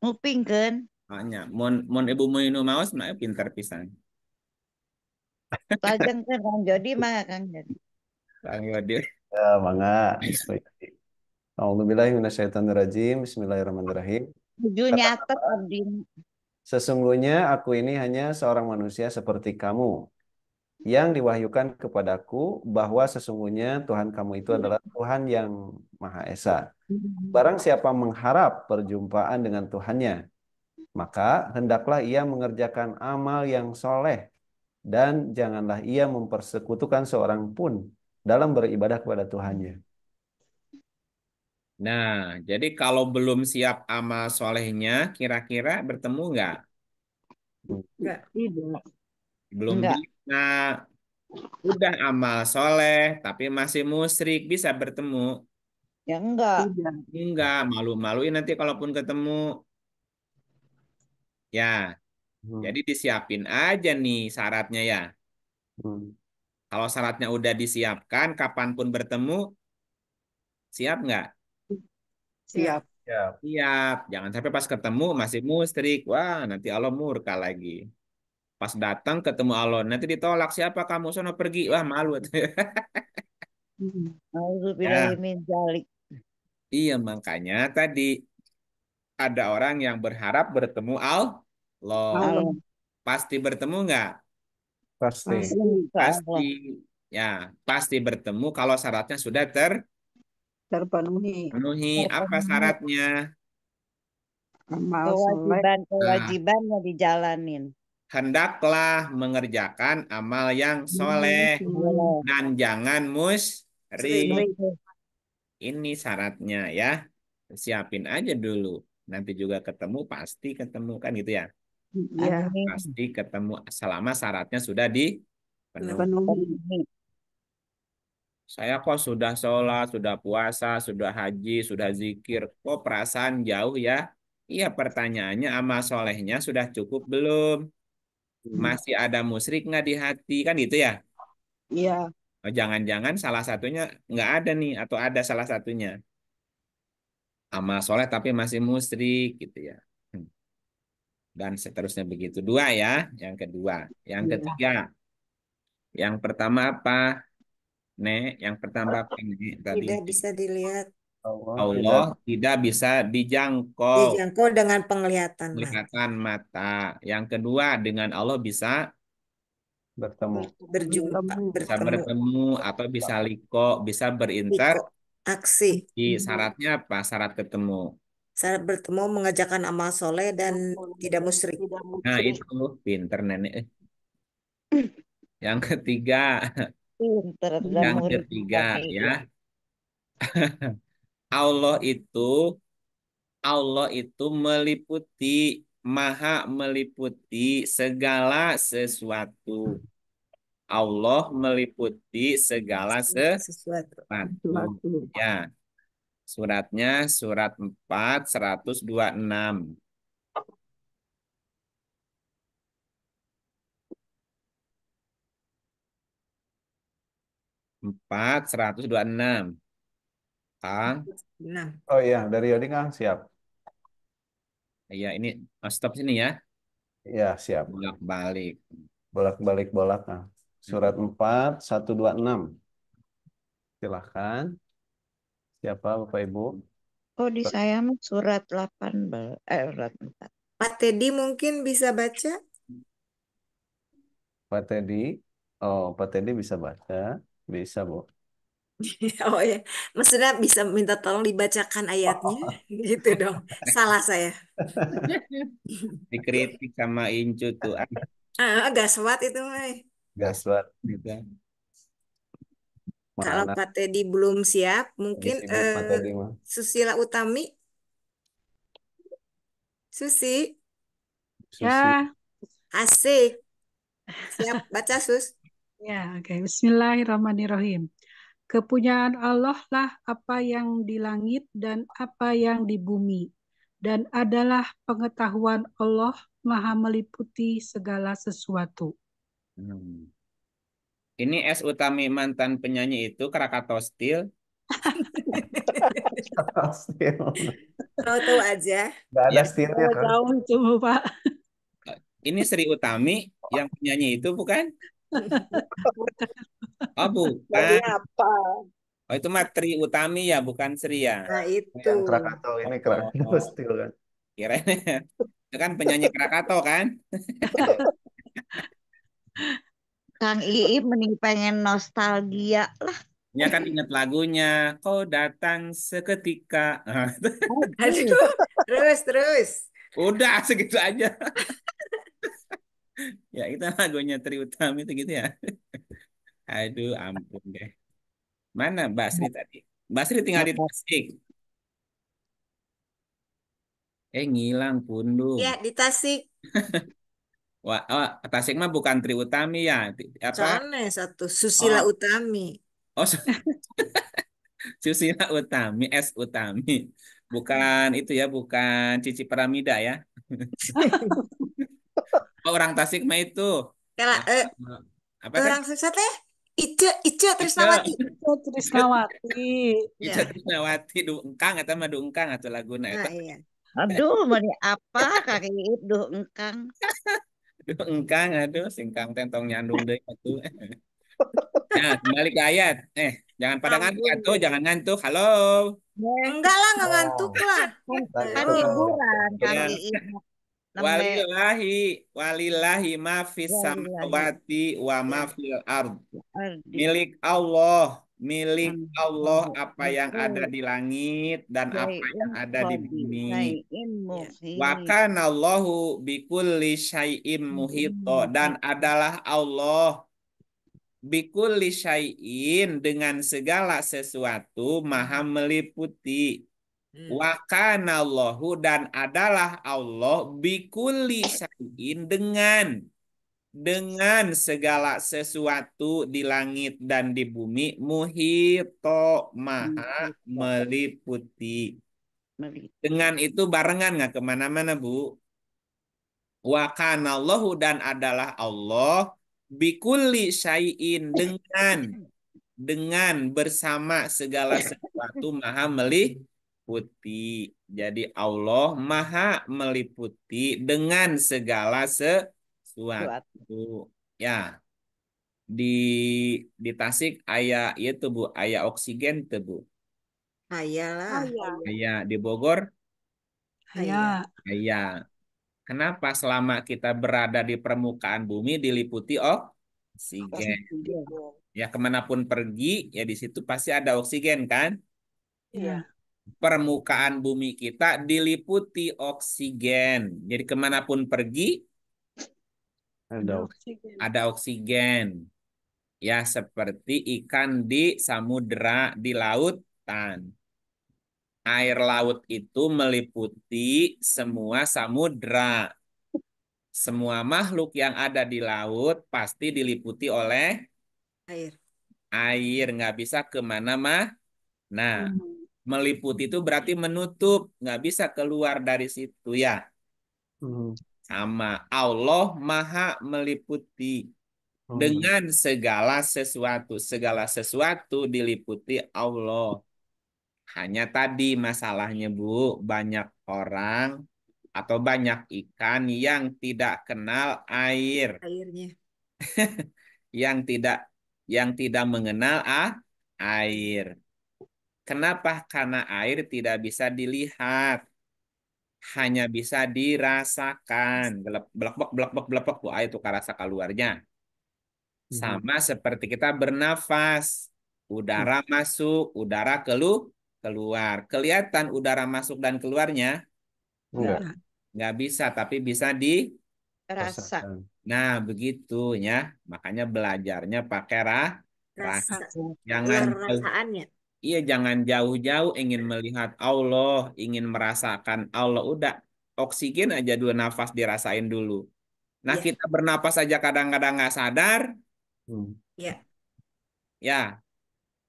E: Nguping kan.
B: Hanya, mon ibu mau maos, mah pinter pisan.
E: Lajeng kan Kang Jody mangga Kang Jody.
B: Kang Yodi.
A: Ya, mangga. A'udzubillahi minasyaitonirrajim. Bismillahirrahmanirrahim.
E: Nuju nyatet abdi.
A: Sesungguhnya aku ini hanya seorang manusia seperti kamu yang diwahyukan kepadaku bahwa sesungguhnya Tuhan kamu itu adalah Tuhan yang Maha Esa. Barang siapa mengharap perjumpaan dengan Tuhannya, maka hendaklah ia mengerjakan amal yang soleh dan janganlah ia mempersekutukan seorang pun dalam beribadah kepada Tuhannya.
B: Nah, jadi kalau belum siap amal solehnya, kira-kira bertemu nggak?
F: Enggak.
C: Tidak.
B: Belum
E: Enggak.
B: bisa. Udah amal soleh, tapi masih musyrik, bisa bertemu?
E: Ya enggak.
C: Tidak.
B: Enggak, malu-maluin nanti kalaupun ketemu. Ya,
A: Hmm.
B: jadi disiapin aja nih syaratnya ya.
A: Hmm.
B: Kalau syaratnya udah disiapkan, kapanpun bertemu, siap nggak?
F: Siap.
C: Siap.
A: Ya.
B: Siap. Jangan sampai pas ketemu masih musyrik. Wah, nanti Allah murka lagi. Pas datang ketemu Allah, nanti ditolak. Siapa kamu? Sono pergi. Wah, malu.
C: Hmm.
E: Auzubillahi
B: Ya,
E: min dzalik.
B: iya makanya tadi ada orang yang berharap bertemu Allah.
C: Allah
E: Allah.
B: Pasti bertemu nggak?
A: Pasti.
C: pasti
E: Insya
B: Pasti.
E: Allah.
B: Ya, pasti bertemu kalau syaratnya sudah
C: terpenuhi.
B: terpenuhi. Apa
E: Terpenuhi.
B: syaratnya?
C: Amal soleh
B: Nah,
E: Kewajibannya dijalanin.
B: hendaklah mengerjakan amal yang soleh
E: Allah.
B: dan jangan musyrik.
F: Sering.
E: Musuh.
B: Ini syaratnya ya. Siapin aja dulu. Nanti juga ketemu, pasti ketemu kan gitu ya.
C: ya
E: Amin.
B: Pasti ketemu selama syaratnya sudah dipenuhi.
C: penuhi.
E: Penuhi.
B: Saya kok sudah sholat, sudah puasa, sudah haji, sudah zikir. Kok perasaan jauh ya? Iya pertanyaannya amal solehnya sudah cukup belum?
C: Hmm.
B: Masih ada musyrik nggak di hati? Kan gitu ya?
C: Iya.
B: Oh, jangan-jangan salah satunya nggak ada nih atau ada salah satunya. Amal soleh tapi masih musyrik gitu ya. Hmm. Dan seterusnya begitu. Dua ya, yang kedua. Yang
C: Iya.
B: ketiga, yang pertama apa? Nek, yang pertama apa nih tadi?
F: Tidak bisa dilihat,
A: Allah tidak
B: Allah tidak bisa dijangkau,
F: dijangkau dengan penglihatan mata.
B: kelihatan mata. Yang kedua, dengan Allah bisa
A: bertemu.
F: Berjumpa,
C: Bertemu.
B: bisa
F: bertemu.
B: bertemu atau bisa liko, bisa
F: Iko,
B: berinteraksi.
F: aksi.
B: Syaratnya apa? Syarat ketemu.
F: Saat bertemu mengerjakan amal soleh dan tidak musyrik.
C: Tidak
B: Nah,
C: musyrik.
B: itu pinter nenek. Yang ketiga,
E: Pinter dan
B: yang
E: murid
B: ketiga
E: kami.
B: ya, Allah itu Allah itu meliputi, maha meliputi segala sesuatu. Allah meliputi segala
F: Sesuatu.
B: sesuatu.
C: Sesuatu.
B: Ya, suratnya surat 4 126. 4 126. Kang,
F: Nah,
A: Oh iya, dari Yodi Kang siap.
B: ya ini stop sini ya.
A: Ya, siap.
B: Bolak-balik.
A: Bolak-balik bolak Kang. Surat 4 126. Silahkan. Siapa Bapak Ibu?
E: Oh, di saya mah surat 18. Surat 4.
F: Pak Teddy mungkin bisa baca?
A: Pak Teddy. Oh, Pak Teddy bisa baca. Bisa, Bu.
F: Oh ya, maksudnya bisa minta tolong dibacakan ayatnya, gitu dong. Salah saya.
B: Dikritik sama Incu tuh. Ah,
F: Agak swat itu, Mai.
A: Gaswat.
B: gitu.
F: Kalau
A: Mana
F: Pak Teddy belum siap,
A: lagi
F: mungkin
A: sibuk Pak Teddy mah?
F: Susila Utami, Susi,
A: Susi.
G: Ya,
F: asik. Siap baca, Sus.
G: ya, oke. Bismillahirrahmanirrahim. Kepunyaan Allah lah apa yang di langit dan apa yang di bumi. Dan adalah pengetahuan Allah maha meliputi segala sesuatu.
B: Hmm. Ini S Utami mantan penyanyi itu Krakatau Steel.
F: Tahu-tahu aja.
A: Nggak ada
B: Ya,
A: stilnya kan?
G: Jauh itu, Pak.
B: ini Sri Utami yang penyanyi itu bukan? Oh,
C: Dari
B: bukan.
C: apa?
B: Oh, itu mah Tri Utami ya, bukan Sri ya.
F: Nah, itu.
A: Yang Krakatau ini Krakatau
B: Oh,
A: Steel kan?
B: kira itu kan penyanyi Krakatau kan?
A: Iya.
E: Kang Iip mending pengen nostalgia lah.
B: Ya kan ingat lagunya. Kau datang seketika.
E: Aduh.
F: Aduh, terus.
B: Udah segitu aja. Ya itu lagunya Tri Utami itu gitu ya. Aduh, ampun deh. Mana Mbak Sri tadi? Mbak Sri tinggal di
E: Apa?
B: Tasik. Ngilang Pundung.
F: Ya, di Tasik.
B: Wah, oh, Tasik mah bukan Tri Utami ya. Apa?
F: Soalnya satu Susila
B: Oh,
F: Utami.
B: oh Susila Utami, S Utami. Bukan itu ya, bukan Cici Pramida ya. Oh, orang Tasik mah itu.
F: Kalau
B: Ah, apa teh?
F: orang sukses teh Ica
B: Ica,
F: Trisnawati.
G: Itu Trisnawati.
B: Ica
F: Ya.
B: Trisnawati, Du Engkang atau mah Du Engkang atau laguna
F: Nah,
B: itu.
F: iya.
E: Aduh, mani apa kaki itu engkang.
B: Du Engkang, aduh, singkang tentong nyandung deh itu. Nah, kembali ke ayat. Jangan pada ngantuk,
F: Ampun
B: atuh,
F: deh.
B: jangan ngantuk. Halo.
E: Ya,
F: Enggak lah, nggak ngantuk
A: Oh,
F: lah.
E: kan, kan
A: itu.
F: Aduh.
E: hiburan Kang
B: Ya,
E: Iit nembe
B: walillahi walillahi ma fis
E: walillahi
B: samawati wa ma
F: Ya.
B: fil ard.
E: ardi
B: Milik Allah
E: Allahu
B: apa yang ada
E: akbar
B: di langit dan apa
E: syai'un
B: yang ada di
E: qadir
B: bumi.
E: syai'in
F: Ya.
B: Wa
E: muhit
B: kana Allahu bikulli syai'in muhito, dan adalah Allah bikulli syai'in dengan segala sesuatu maha meliputi.
F: Hmm.
B: Wa kana Allahu, dan adalah Allah bikulli syai'in dengan segala sesuatu di langit dan di bumi muhito maha
E: muhito
B: meliputi.
E: meliputi
B: Dengan itu barengan nggak kemana-mana Bu? Wa kana Allahu, dan adalah Allah bikulli syai'in dengan bersama segala sesuatu maha meliputi. Jadi Allah maha meliputi dengan segala
E: suatu
B: sesuatu. Ya, di Tasik ayah itu Bu, ayah oksigen tuh Bu.
F: Ayalah.
G: Ayah.
B: Ayah di Bogor,
G: Ayah.
B: ayah. Kenapa selama kita berada di permukaan bumi diliputi oksigen?
E: oksigen
B: Ya kemanapun pergi, ya di situ pasti ada oksigen kan?
G: Iya.
B: Permukaan bumi kita diliputi oksigen. Jadi kemanapun pergi,
G: Ada
A: Ada.
G: oksigen.
B: ada oksigen. Ya seperti ikan di samudra, di lautan. Air laut itu meliputi semua samudra. Semua makhluk yang ada di laut pasti diliputi oleh
F: Air.
B: air. Nggak bisa kemana-mana. Nah,
G: Hmm.
B: meliputi itu berarti menutup. Nggak bisa keluar dari situ ya.
A: Hmm.
B: Sama Allah maha meliputi
A: Hmm.
B: dengan segala sesuatu. Segala sesuatu diliputi Allah. Hanya tadi masalahnya Bu, banyak orang atau banyak ikan yang tidak kenal air,
F: Airnya.
B: yang tidak mengenal air. Kenapa? Karena air tidak bisa dilihat, hanya bisa dirasakan. Belek belek belek belek belek tuh air tuh rasa keluarnya.
A: Hmm.
B: Sama seperti kita bernafas, udara masuk, udara keluar. Kelihatan udara masuk dan keluarnya?
A: Enggak.
G: Enggak.
B: Nggak bisa, tapi bisa
E: rasa
A: Rasakan.
B: Nah, begitu ya. Makanya belajarnya pakai rasa.
F: Rasa.
B: Jangan
F: Keluar
B: jauh,
F: rasaannya.
B: iya jangan jauh-jauh ingin melihat Allah, ingin merasakan Allah. Udah, oksigen aja dua nafas dirasain dulu. Nah,
F: Ya.
B: kita bernapas aja kadang-kadang nggak sadar,
A: Hmm.
F: Ya.
B: ya.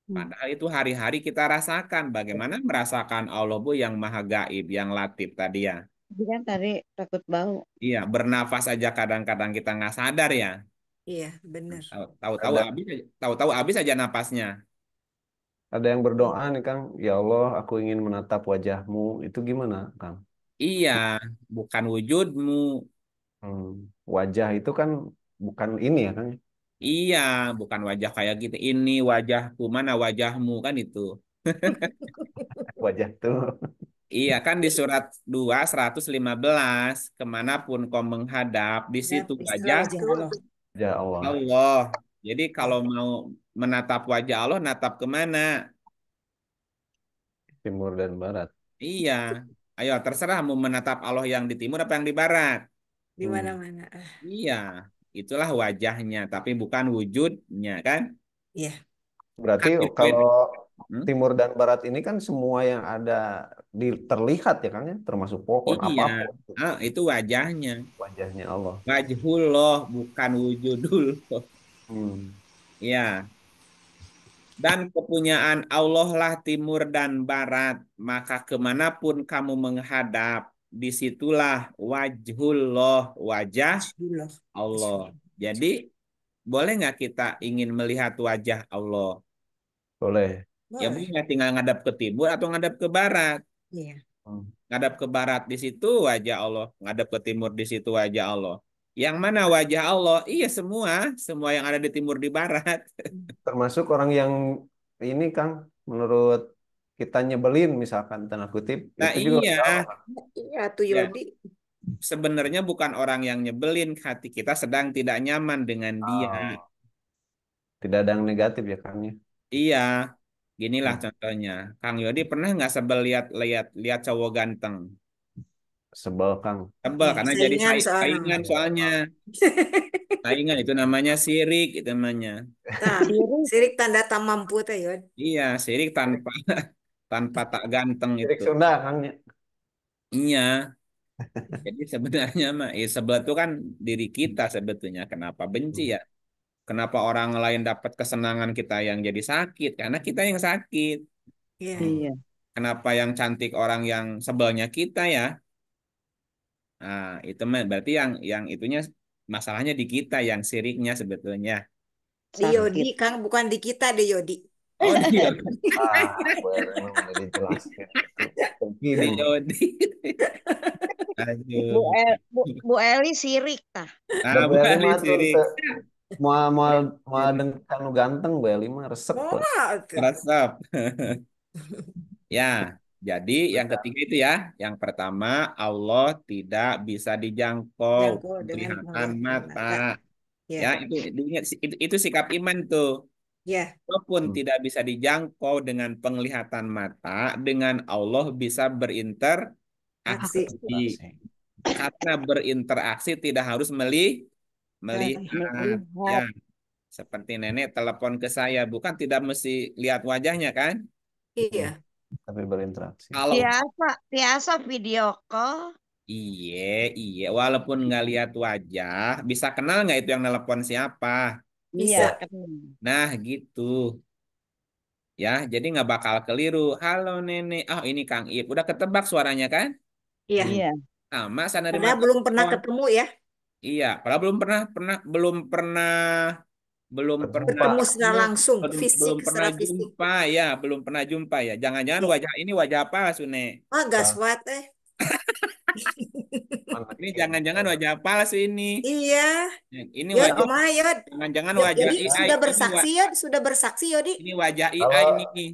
G: Hmm.
B: Padahal itu hari-hari kita rasakan. Bagaimana merasakan Allah Bu yang maha gaib, yang latif tadi ya.
E: tapi kan tadi takut bau
B: Iya, bernafas aja kadang-kadang kita nggak sadar ya.
F: Iya, benar.
B: Tahu-tahu
A: Ada
B: tahu-tahu habis aja napasnya.
A: ada yang berdoa nih Kang, ya Allah, aku ingin menatap wajahmu. Itu gimana, Kang?
B: Iya, bukan wujudmu.
A: Hmm. Wajah itu kan bukan ini ya, Kang.
B: Iya, bukan wajah kayak gitu. Ini wajahku, mana wajahmu kan itu.
A: Wajah tuh.
B: Iya, kan di surat 2 115 kemanapun kau menghadap, di situ
F: Istilah
B: wajah
F: wajah Allah.
A: Ya Allah.
B: Allah. Jadi
F: Ya.
B: kalau mau menatap wajah Allah, natap kemana?
A: Timur dan Barat.
B: Iya, ayo terserah mau menatap Allah yang di timur apa yang di barat.
F: Di
A: Hmm.
F: mana-mana.
B: Iya, itulah wajahnya, tapi bukan wujudnya kan?
F: Iya.
A: Berarti
B: Kan
A: kalau
B: dipoin Hmm?
A: timur dan barat ini kan semua yang ada terlihat ya Kang ya, termasuk pohon
B: Iya,
A: apapun
B: itu wajahnya.
A: wajahnya Allah.
B: Wajhullah bukan wujudullah.
A: Hmm.
B: Ya, dan kepunyaan Allah lah timur dan barat. Maka kemanapun kamu menghadap, disitulah wajhullah, wajah
F: Bismillah.
B: Allah. Jadi, boleh nggak kita ingin melihat wajah Allah?
A: Boleh.
B: Ya
F: Boleh.
B: boleh, tinggal ngadap ke timur atau ngadap ke barat.
F: Iya.
A: Hmm.
B: Ngadap ke barat di situ wajah Allah, ngadap ke timur di situ wajah Allah. Yang mana wajah Allah? Iya semua, semua yang ada di timur di barat.
A: Termasuk orang yang ini Kang, menurut kita nyebelin misalkan tanda kutip,
B: Nah
A: itu juga
B: iya,
A: wajah Allah Kang.
F: Iya tuh
B: ya
F: Yodi.
B: sebenarnya bukan orang yang nyebelin, hati kita sedang tidak nyaman dengan dia.
A: Oh, tidak ada yang negatif ya Kang ya.
B: Iya, ginilah
A: Hmm.
B: contohnya. Kang Yodi pernah nggak sebel lihat lihat lihat cowok ganteng?
A: Sebel Kang.
B: Sebel
F: Ya,
B: karena jadi
F: saingan soalnya.
B: saingan
A: Ya,
B: soalnya. Saingan itu namanya sirik, itu namanya.
F: Nah,
E: Sirik.
F: sirik tanda tak mampu teh Yod.
B: Iya, sirik tanpa tanpa tak ganteng
A: Sirik
B: itu.
A: Sunda Kang ya.
B: Iya, jadi sebenarnya mah sebel itu kan diri kita sebetulnya. Kenapa benci
A: Hmm.
B: ya? Kenapa orang lain dapat kesenangan kita yang jadi sakit? Karena kita yang sakit.
F: Iya.
A: Hmm.
E: Iya.
B: Kenapa yang cantik orang yang sebelnya kita ya? Nah, itu mah berarti yang itunya masalahnya di kita yang siriknya sebetulnya.
F: Di Yodi,
E: Sakit.
F: Kang, bukan di kita di Yodi.
B: Oh, dia
A: Ah, boleh memang udah dijelaskan itu.
B: di
A: Begini.
B: Yodi.
E: Bu,
B: Aduh.
E: Bu Eli sirik tah.
B: Ah,
A: Da Bu Eli
B: balik
A: mah tuh
B: sirik.
A: mau dengan kanu ganteng Bu Eli mah resep
F: Oh,
A: tuh.
F: tuh.
B: Resep. Ya, jadi yang ketiga itu ya. Yang pertama, Allah tidak bisa dijangkau
F: Jangkau dengan
B: penglihatan
F: penglihatan
B: mata.
F: mata. Ya,
B: Ya, diingat, itu sikap iman tuh.
F: ya,
B: Walaupun
A: Hmm.
B: tidak bisa dijangkau dengan penglihatan mata, dengan Allah bisa berinteraksi.
F: aksi.
A: Interaksi.
B: Karena berinteraksi tidak harus
F: Dan
B: melihat. Ya,
E: Melihat.
B: seperti nenek telepon ke saya, bukan tidak mesti lihat wajahnya kan?
A: Hmm.
F: iya,
A: Tapi berinteraksi.
B: Kalau
E: Biasa, biasa video call.
B: Iya, iya. Walaupun nggak lihat wajah, bisa kenal nggak itu yang nelpon siapa?
E: Iya,
F: bisa.
E: kenal.
B: Nah, gitu. Ya, jadi nggak bakal keliru. Halo nenek, oh ini Kang Ip. Udah ketebak suaranya kan?
F: Iya.
E: Iya.
B: Sama, saya nerima
F: Padahal belum pernah
B: telepon.
F: ketemu ya,
B: Iya, padahal belum pernah
F: bertemu secara
B: ketemu,
F: langsung, fisik,
B: belum pernah
F: secara fisik.
B: jumpa ya, belum pernah jumpa ya. Jangan-jangan
F: Iya.
B: wajah ini wajah apa, Sune?
F: Wah,
A: Ah,
F: gaswat eh.
A: mana
B: Ini
A: kirim
B: jangan-jangan
A: saya.
B: wajah palsu ini.
F: Iya,
B: Ini
F: Yod,
B: wajah,
F: kumaha Yod?
B: jangan-jangan wajah
F: Yodi
B: AI.
F: sudah bersaksi Yod, sudah bersaksi Yodi.
B: Ini wajah
A: Kalau
B: AI nih.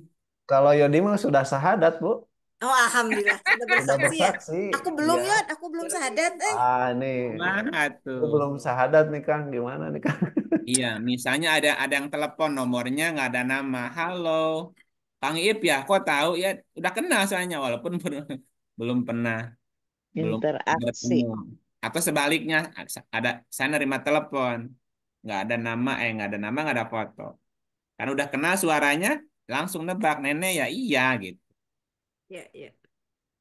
A: kalau Yodi mah sudah sahadat, Bu.
F: Oh, alhamdulillah sudah
A: Sudah
F: bersaksi ya.
A: bersaksi.
F: Aku belum
A: Iya.
F: Yod, aku belum sahadat eh.
A: Ah, nih.
B: Kumaha
A: Itu
B: tuh?
A: belum sahadat nih Kang. Gimana nih Kang?
B: Iya, misalnya ada yang telepon nomornya nggak ada nama. Halo, Kang Ip ya, kok tahu ya? Udah kenal soalnya walaupun belum pernah belum
E: Interaksi.
B: bertemu. Atau sebaliknya ada saya nerima telepon nggak ada nama nggak ada foto. Kan udah kenal suaranya langsung nebak nenek ya iya gitu.
F: Ya, ya.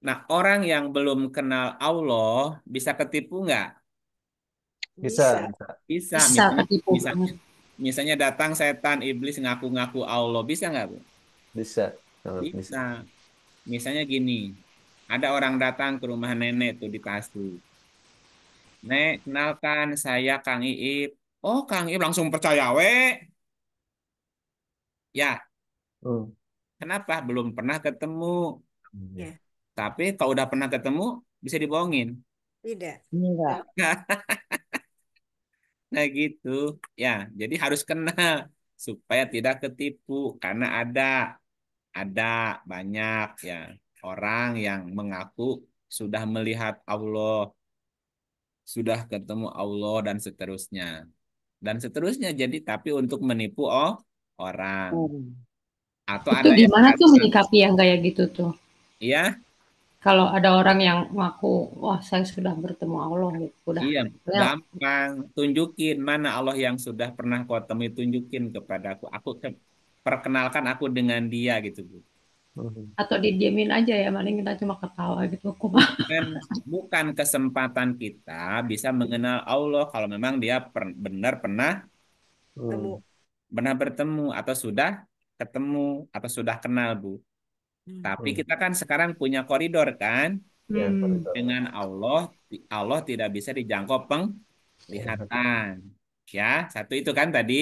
B: Nah orang yang belum kenal Allah bisa ketipu nggak?
A: Bisa,
F: Bisa.
A: bisa.
B: Bisa,
D: Bisa
B: misalnya
D: ketipu
B: bisa
D: banget.
B: misalnya datang setan iblis ngaku-ngaku Allah bisa nggak Bu?
A: Bisa. Sangat bisa.
B: Bisa. Misalnya gini, ada orang datang ke rumah nenek tuh di Tasik. Nek, kenalkan saya Kang Iip. Oh, Kang Iip langsung percaya we. Ya,
A: Hmm.
B: kenapa? Belum pernah ketemu.
A: Iya.
F: Ya,
B: Tapi kalau udah pernah ketemu, bisa dibohongin.
F: tidak.
E: Enggak.
B: Nah, gitu. Ya, jadi harus kenal supaya tidak ketipu karena ada banyak ya orang yang mengaku sudah melihat Allah, sudah ketemu Allah dan seterusnya. Dan seterusnya jadi tapi untuk menipu orang
E: Hmm.
B: atau
D: Itu
B: ada yang
D: gimana tuh
B: datang
D: menyikapi yang kayak gitu tuh?
B: ya
D: Kalau ada orang yang ngaku, wah saya sudah bertemu Allah, gitu. Udah.
B: iya
D: Ya,
B: gampang tunjukin mana Allah yang sudah pernah kau temui tunjukin kepadaku aku perkenalkan aku dengan dia gitu Bu.
D: Atau didiemin aja ya, paling kita cuma ketawa gitu. Kumaha.
B: Bukan, bukan kesempatan kita bisa mengenal Allah kalau memang dia benar
F: Temu.
B: benar bertemu atau sudah ketemu atau sudah kenal Bu. Tapi kita kan sekarang punya koridor kan
A: Ya,
D: Hmm.
A: koridor.
B: dengan Allah. Allah tidak bisa dijangkau penglihatan. Ya, satu itu kan tadi.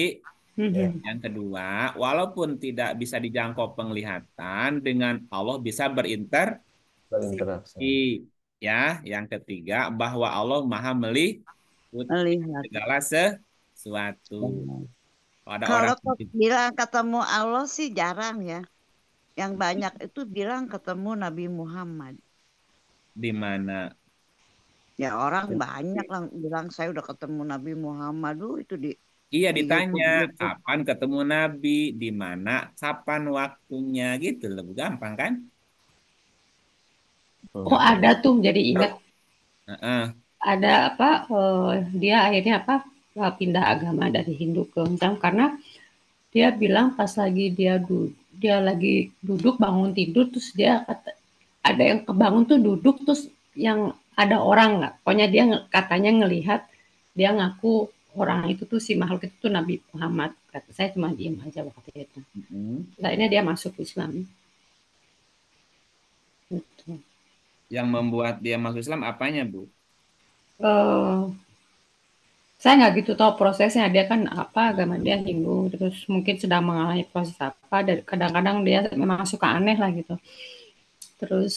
A: Ya,
D: Mhm.
B: Yang kedua, walaupun tidak bisa dijangkau penglihatan, dengan Allah bisa berinteraksi.
A: berinteraksi.
B: Ya, yang ketiga, bahwa Allah maha melihat
C: Melihat.
B: segala sesuatu. Kalau ada orang
E: Kalau bilang ketemu Allah sih jarang ya. Yang banyak itu bilang ketemu Nabi Muhammad.
B: di mana,
E: Ya orang banyak lah bilang saya udah ketemu Nabi Muhammad. Itu
B: iya
E: di
B: ditanya
E: YouTube.
B: kapan ketemu Nabi, di mana, kapan waktunya gitu, lebih gampang kan?
D: Oh ada tuh, jadi ingat
B: Heeh.
D: ada apa? Dia akhirnya apa? Pindah agama dari Hindu ke Islam karena dia bilang pas lagi dia lagi duduk bangun tidur terus dia kata ada yang kebangun tuh duduk terus yang ada orang nggak? Pokoknya dia katanya ngelihat dia ngaku orang itu tuh si makhluk itu tuh Nabi Muhammad. Kata saya cuma diem aja waktu itu.
B: Mm-mm.
D: Akhirnya dia masuk Islam. Gitu.
B: Yang membuat dia masuk Islam apanya, Bu?
D: Eh, saya nggak gitu tahu prosesnya. Dia kan apa agama dia Hindu, terus mungkin sedang mengalami proses apa. Dan kadang-kadang dia memang suka aneh lah gitu. Terus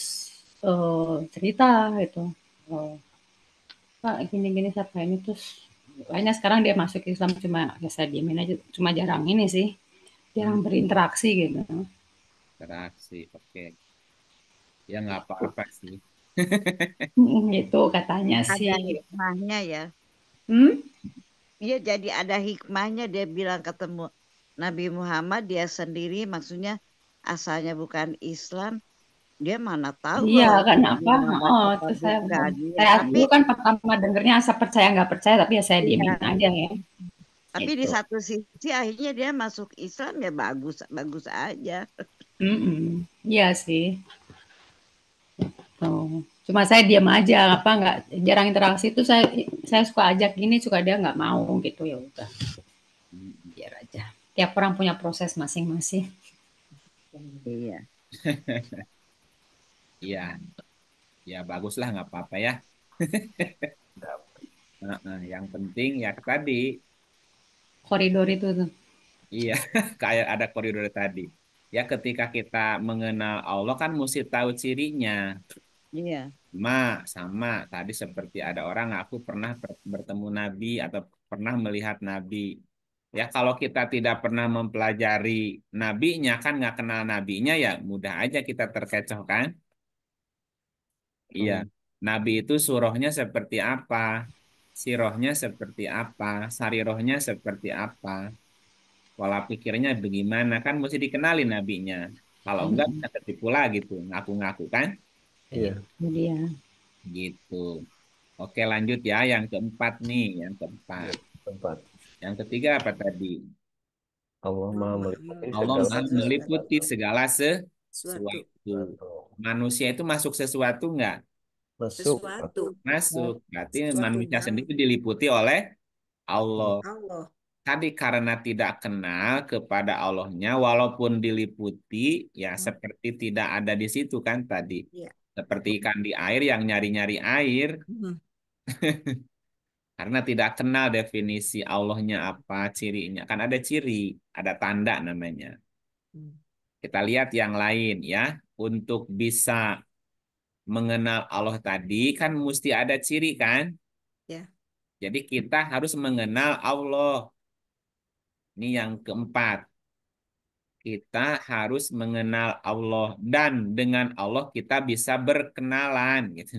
D: cerita gitu. Eh, Pak gini-gini siapa ini terus kayaknya sekarang dia masuk Islam cuma ya saya diemin aja cuma jarang ini sih jarang
B: Hmm,
D: berinteraksi gitu.
B: interaksi, oke. Ya nggak apa-apa sih.
D: Gitu katanya
E: Ada
D: sih.
E: hikmahnya ya.
D: Hmm?
E: Iya jadi ada hikmahnya dia bilang ketemu Nabi Muhammad dia sendiri maksudnya asalnya bukan Islam. Dia mana tahu
D: Iya
E: kalau
D: kan
E: Nabi
D: apa
E: Muhammad
D: oh
E: apa
D: terus
E: bukan. Iya,
D: saya
E: tapi
D: dulu kan pertama dengernya asa percaya nggak percaya tapi ya saya diemin
E: iya,
D: aja ya
E: di
D: gitu.
E: satu sisi akhirnya dia masuk Islam ya bagus bagus aja.
D: Iya sih tuh cuma saya diam aja apa nggak jarang interaksi itu saya suka ajak gini suka dia nggak mau gitu ya udah biar aja tiap orang punya proses masing-masing.
E: Iya.
B: Iya, ya bagus lah nggak apa-apa ya. Heeh, yang penting ya tadi,
D: Koridor itu tuh.
B: iya kayak ada koridor tadi. Ya ketika kita mengenal Allah kan mesti tahu cirinya.
E: Iya.
B: Sama tadi seperti ada orang aku pernah bertemu Nabi atau pernah melihat Nabi. Ya kalau kita tidak pernah mempelajari nabinya kan nggak kenal nabinya ya mudah aja kita terkecoh kan. Iya, Nabi itu surahnya seperti apa, sirohnya seperti apa, sarirohnya seperti apa, pola pikirnya bagaimana kan mesti dikenali nabinya. Kalau enggak
D: Mm-mm.
B: bisa ketipu lagi tuh, ngaku-ngaku kan,
A: Iya,
D: Itu dia.
B: gitu. Oke lanjut ya, yang keempat nih, yang
A: iya,
B: keempat.
A: tempat.
B: Yang ketiga apa tadi?
A: Allah
F: Allah
A: Maha
F: Maha
A: meliputi
B: Allah
A: segala
F: meliputi
B: maha
F: segala
B: meliputi
A: sesuatu.
B: segala
F: sesuatu.
B: sesuatu.
A: Sesuatu.
B: Manusia itu masuk sesuatu enggak?
A: Masuk.
F: Sesuatu.
B: Masuk. Berarti
F: Sesuatu
B: manusia
F: banget.
B: sendiri diliputi oleh Allah.
F: Allah.
B: Tadi karena tidak kenal kepada Allahnya, walaupun diliputi, ya
F: Hmm,
B: seperti tidak ada di situ kan tadi.
F: iya.
B: Seperti ikan di air yang nyari-nyari air,
F: Hmm,
B: karena tidak kenal definisi Allahnya apa, cirinya. Kan ada ciri, ada tanda namanya.
F: hmm,
B: Kita lihat yang lain ya. Untuk bisa mengenal Allah tadi kan mesti ada ciri kan?
F: ya.
B: Jadi kita harus mengenal Allah. Ini yang keempat. Kita harus mengenal Allah dan dengan Allah kita bisa berkenalan gitu.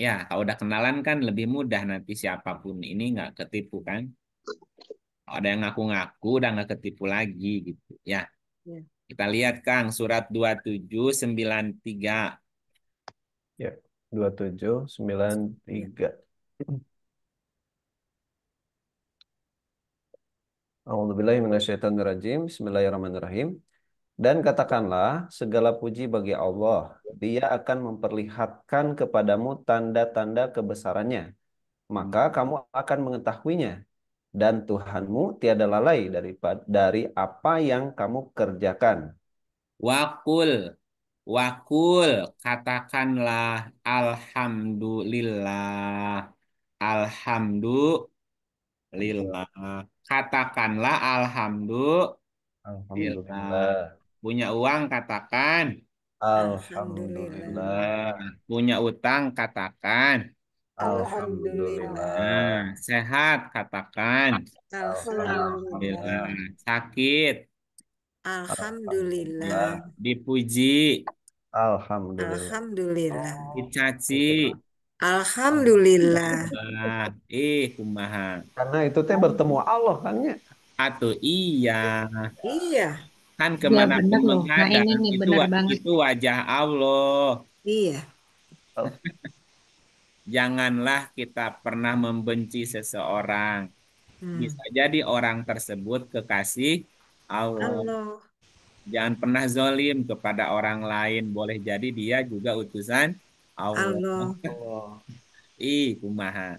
B: Ya, kalau udah kenalan kan lebih mudah nanti siapapun ini nggak ketipu kan. Kalau ada yang ngaku-ngaku udah nggak ketipu lagi gitu. Ya,
F: Ya.
B: kita lihat Kang surat 2793.
A: Ya, 2793. A'udzubillahi minasyaitonirrajim. Bismillahirrahmanirrahim. Dan katakanlah, segala puji bagi Allah. Dia akan memperlihatkan kepadamu tanda-tanda kebesarannya. Maka kamu akan mengetahuinya. Dan Tuhanmu tiada lalai dari apa yang kamu kerjakan.
B: Wakul, wakul, katakanlah alhamdulillah. Alhamdulillah. Katakanlah alhamdulillah.
A: Alhamdulillah.
B: Punya uang katakan.
F: Alhamdulillah.
B: Nah,
A: Alhamdulillah.
B: punya utang katakan.
F: Alhamdulillah.
B: Nah,
A: Alhamdulillah.
B: sehat katakan.
F: Alhamdulillah.
B: Alhamdulillah. Sakit.
F: Alhamdulillah.
B: Dipuji.
A: Alhamdulillah.
F: Alhamdulillah.
B: Dicaci.
F: Alhamdulillah.
B: Nah, kumaha.
A: Karena itu teh bertemu Allah kan ya.
B: Atau iya.
F: Iya,
B: Kan
D: Ya
B: kemanapun
D: bener loh. Nah ini
B: menghadap,
D: nih
B: itu,
D: bener banget.
B: itu wajah Allah.
F: iya.
B: Janganlah kita pernah membenci seseorang. Bisa jadi orang tersebut kekasih Allah.
F: Allah.
B: Jangan pernah zolim kepada orang lain. Boleh jadi dia juga utusan Allah.
F: Allah.
A: Allah.
B: Kumaha.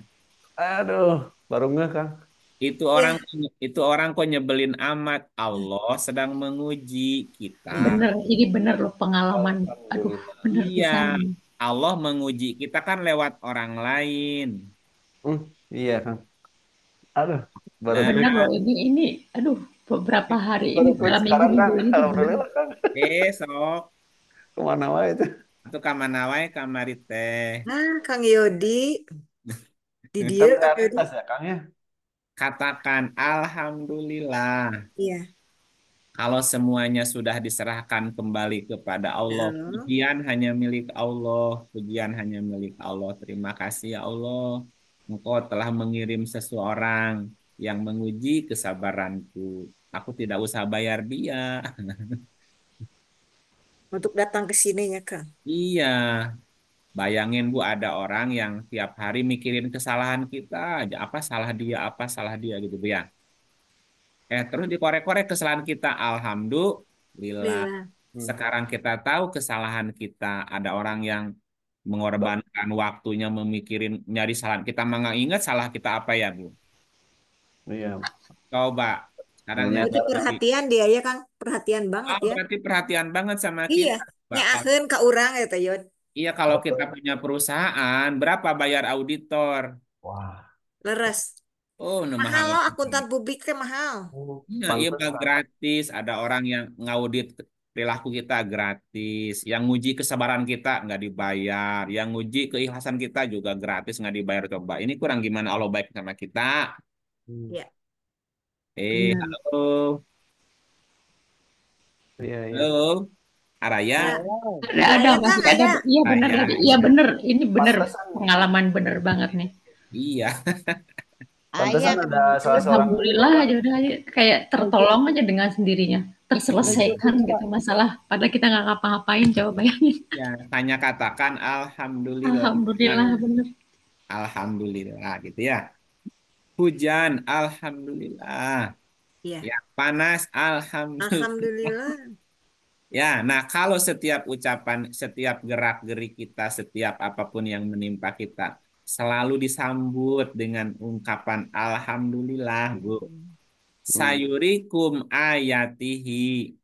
A: Aduh, baru ngeh Kang.
B: Itu
F: Iya.
B: orang itu orang kok nyebelin amat. Allah sedang menguji kita.
D: Bener, ini bener loh pengalaman. Aduh,
A: Alhamdulillah.
D: bener
B: Iya,
D: pisan.
B: Allah menguji kita kan lewat orang lain.
A: Iya Kang. Aduh, baru
B: Nah,
D: Bener
A: klik.
D: loh ini, aduh beberapa hari
A: Baru
D: ini
A: klik
D: dalam
A: sekarang Kang.
D: minggu-minggu ini tuh bener.
A: Alhamdulillah Kang.
B: besok
A: Kemana wae itu?
B: itu kamana wae kamari teh.
F: Nah, Kang Yodi. Di
A: Kan
F: dia Kang Yodi.
A: realitas ya Kang ya.
B: Katakan alhamdulillah.
F: Iya.
B: Kalau semuanya sudah diserahkan kembali kepada Allah,
F: Allah.
B: pujian hanya milik Allah, pujian hanya milik Allah. Terima kasih ya Allah, Engkau telah mengirim seseorang yang menguji kesabaranku. Aku tidak usah bayar dia.
F: Untuk datang ke sini ya, Kang.
B: Iya, bayangin Bu, ada orang yang tiap hari mikirin kesalahan kita aja, apa salah dia gitu Bu ya. Terus dikorek-korek kesalahan kita, alhamdulillah.
F: Alhamdulillah.
B: Sekarang kita tahu kesalahan kita. Ada orang yang mengorbankan waktunya memikirin nyari salah. Kita mah nggak ingat salah kita apa ya, Bu?
A: Iya.
B: Coba. Sekarang
A: Bener.
F: Itu perhatian dia ya, Kang. Perhatian banget ya.
B: berarti perhatian banget sama
F: Iya.
B: kita.
F: Nyakeun ka urang ya, Teh Yod.
B: Iya, kalau kita punya perusahaan, berapa bayar auditor?
A: Wah.
F: Leres.
B: Oh, nah
F: Mahal
B: mahal.
F: loh akuntan publik teh mahal.
B: Nah, iya mah gratis. Ada orang yang ngaudit perilaku kita gratis. Yang nguji kesabaran kita nggak dibayar. Yang nguji keikhlasan kita juga gratis nggak dibayar. Coba, ini kurang gimana Allah baik sama kita.
F: Iya.
D: Bener.
B: Halo.
A: Iya, iya.
B: Halo. Araya.
F: Ya.
D: Ada
F: Kang,
D: masih ada.
F: ada.
D: Iya bener
B: Ada.
D: tadi. Iya bener. Ini bener
A: Pantesan.
D: pengalaman bener banget nih.
B: Iya.
A: Pantesan
E: Ayah,
A: ada salah seorang
D: Alhamdulillah aja udah aja kayak tertolong aja dengan sendirinya. Terselesaikan gitu masalah. Padahal kita nggak ngapa-ngapain coba bayangin.
B: Ya, tanya katakan alhamdulillah.
D: Alhamdulillah bener.
B: Alhamdulillah gitu ya. Hujan, alhamdulillah.
F: Iya.
B: Ya, panas, alhamdulillah.
F: Alhamdulillah.
B: Ya, nah kalau setiap ucapan, setiap gerak-gerik kita, setiap apapun yang menimpa kita, selalu disambut dengan ungkapan alhamdulillah, Bu. Sayurikum ayatihi.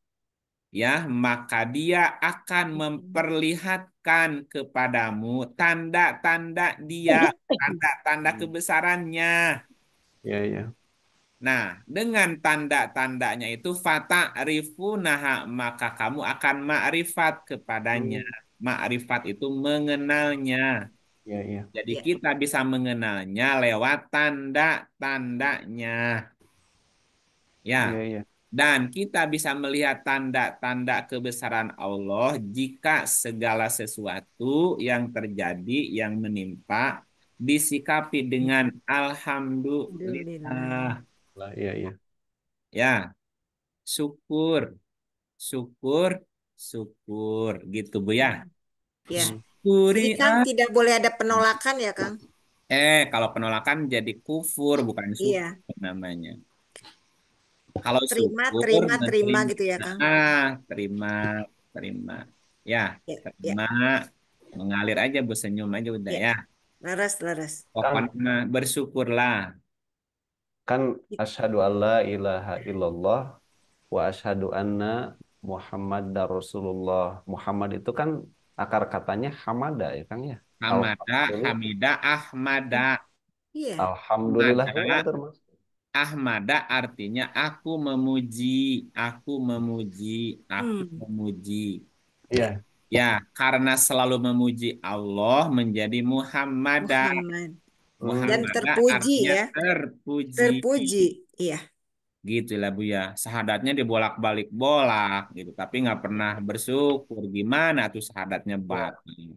B: Ya, maka dia akan memperlihatkan kepadamu tanda-tanda dia, tanda-tanda kebesarannya.
A: Iya, iya.
B: Nah, dengan tanda-tandanya itu fata'rifunaha, maka kamu akan ma'rifat kepadanya. Ma'rifat itu mengenalnya.
A: Iya, iya.
B: Jadi
F: Ya.
B: kita bisa mengenalnya lewat tanda-tandanya. Ya.
A: Iya, iya.
B: Dan kita bisa melihat tanda-tanda kebesaran Allah jika segala sesuatu yang terjadi, yang menimpa, disikapi dengan alhamdulillah.
A: Lah, iya, iya.
B: Ya, syukur, syukur, syukur. Gitu, Bu ya.
F: Ya.
B: Syukuri.
F: Jadi Kang tidak boleh ada penolakan ya, Kang?
B: Kalau penolakan jadi kufur, bukan
F: Iya.
B: syukur namanya. Kalau
F: Terima,
B: syukur
F: terima, terima
B: menerima,
F: gitu ya, Kang.
B: terima, terima. Ya,
F: Ya, ya,
B: terima, mengalir aja, Bu, senyum aja udah
F: ya.
B: ya.
F: Laras, laras.
A: Kang,
B: Pokoknya bersyukurlah.
A: kan asyhadu alla ilaha illallah wa asyhadu anna Muhammad Rasulullah. Muhammad itu kan akar katanya hamada ya Kang ya.
B: Hamada,
A: Alhamdulillah.
B: Hamida, Ahmada.
F: Iya.
A: Alhamdulillah juga
B: Ahmada,
A: termasuk.
B: Ahmada artinya aku memuji, aku
F: Hmm,
B: memuji.
F: ya.
A: Iya.
B: Ya, karena selalu memuji Allah menjadi Muhammada.
F: Muhammad. Dan
A: Hmm,
B: Muhammada
F: terpuji
B: artinya
F: ya.
B: terpuji.
F: Terpuji. Iya.
B: Gitu lah Bu ya. Sahadatnya dibolak-balik bolak gitu. Tapi nggak pernah bersyukur. Gimana tuh sahadatnya
A: iya.
B: batal.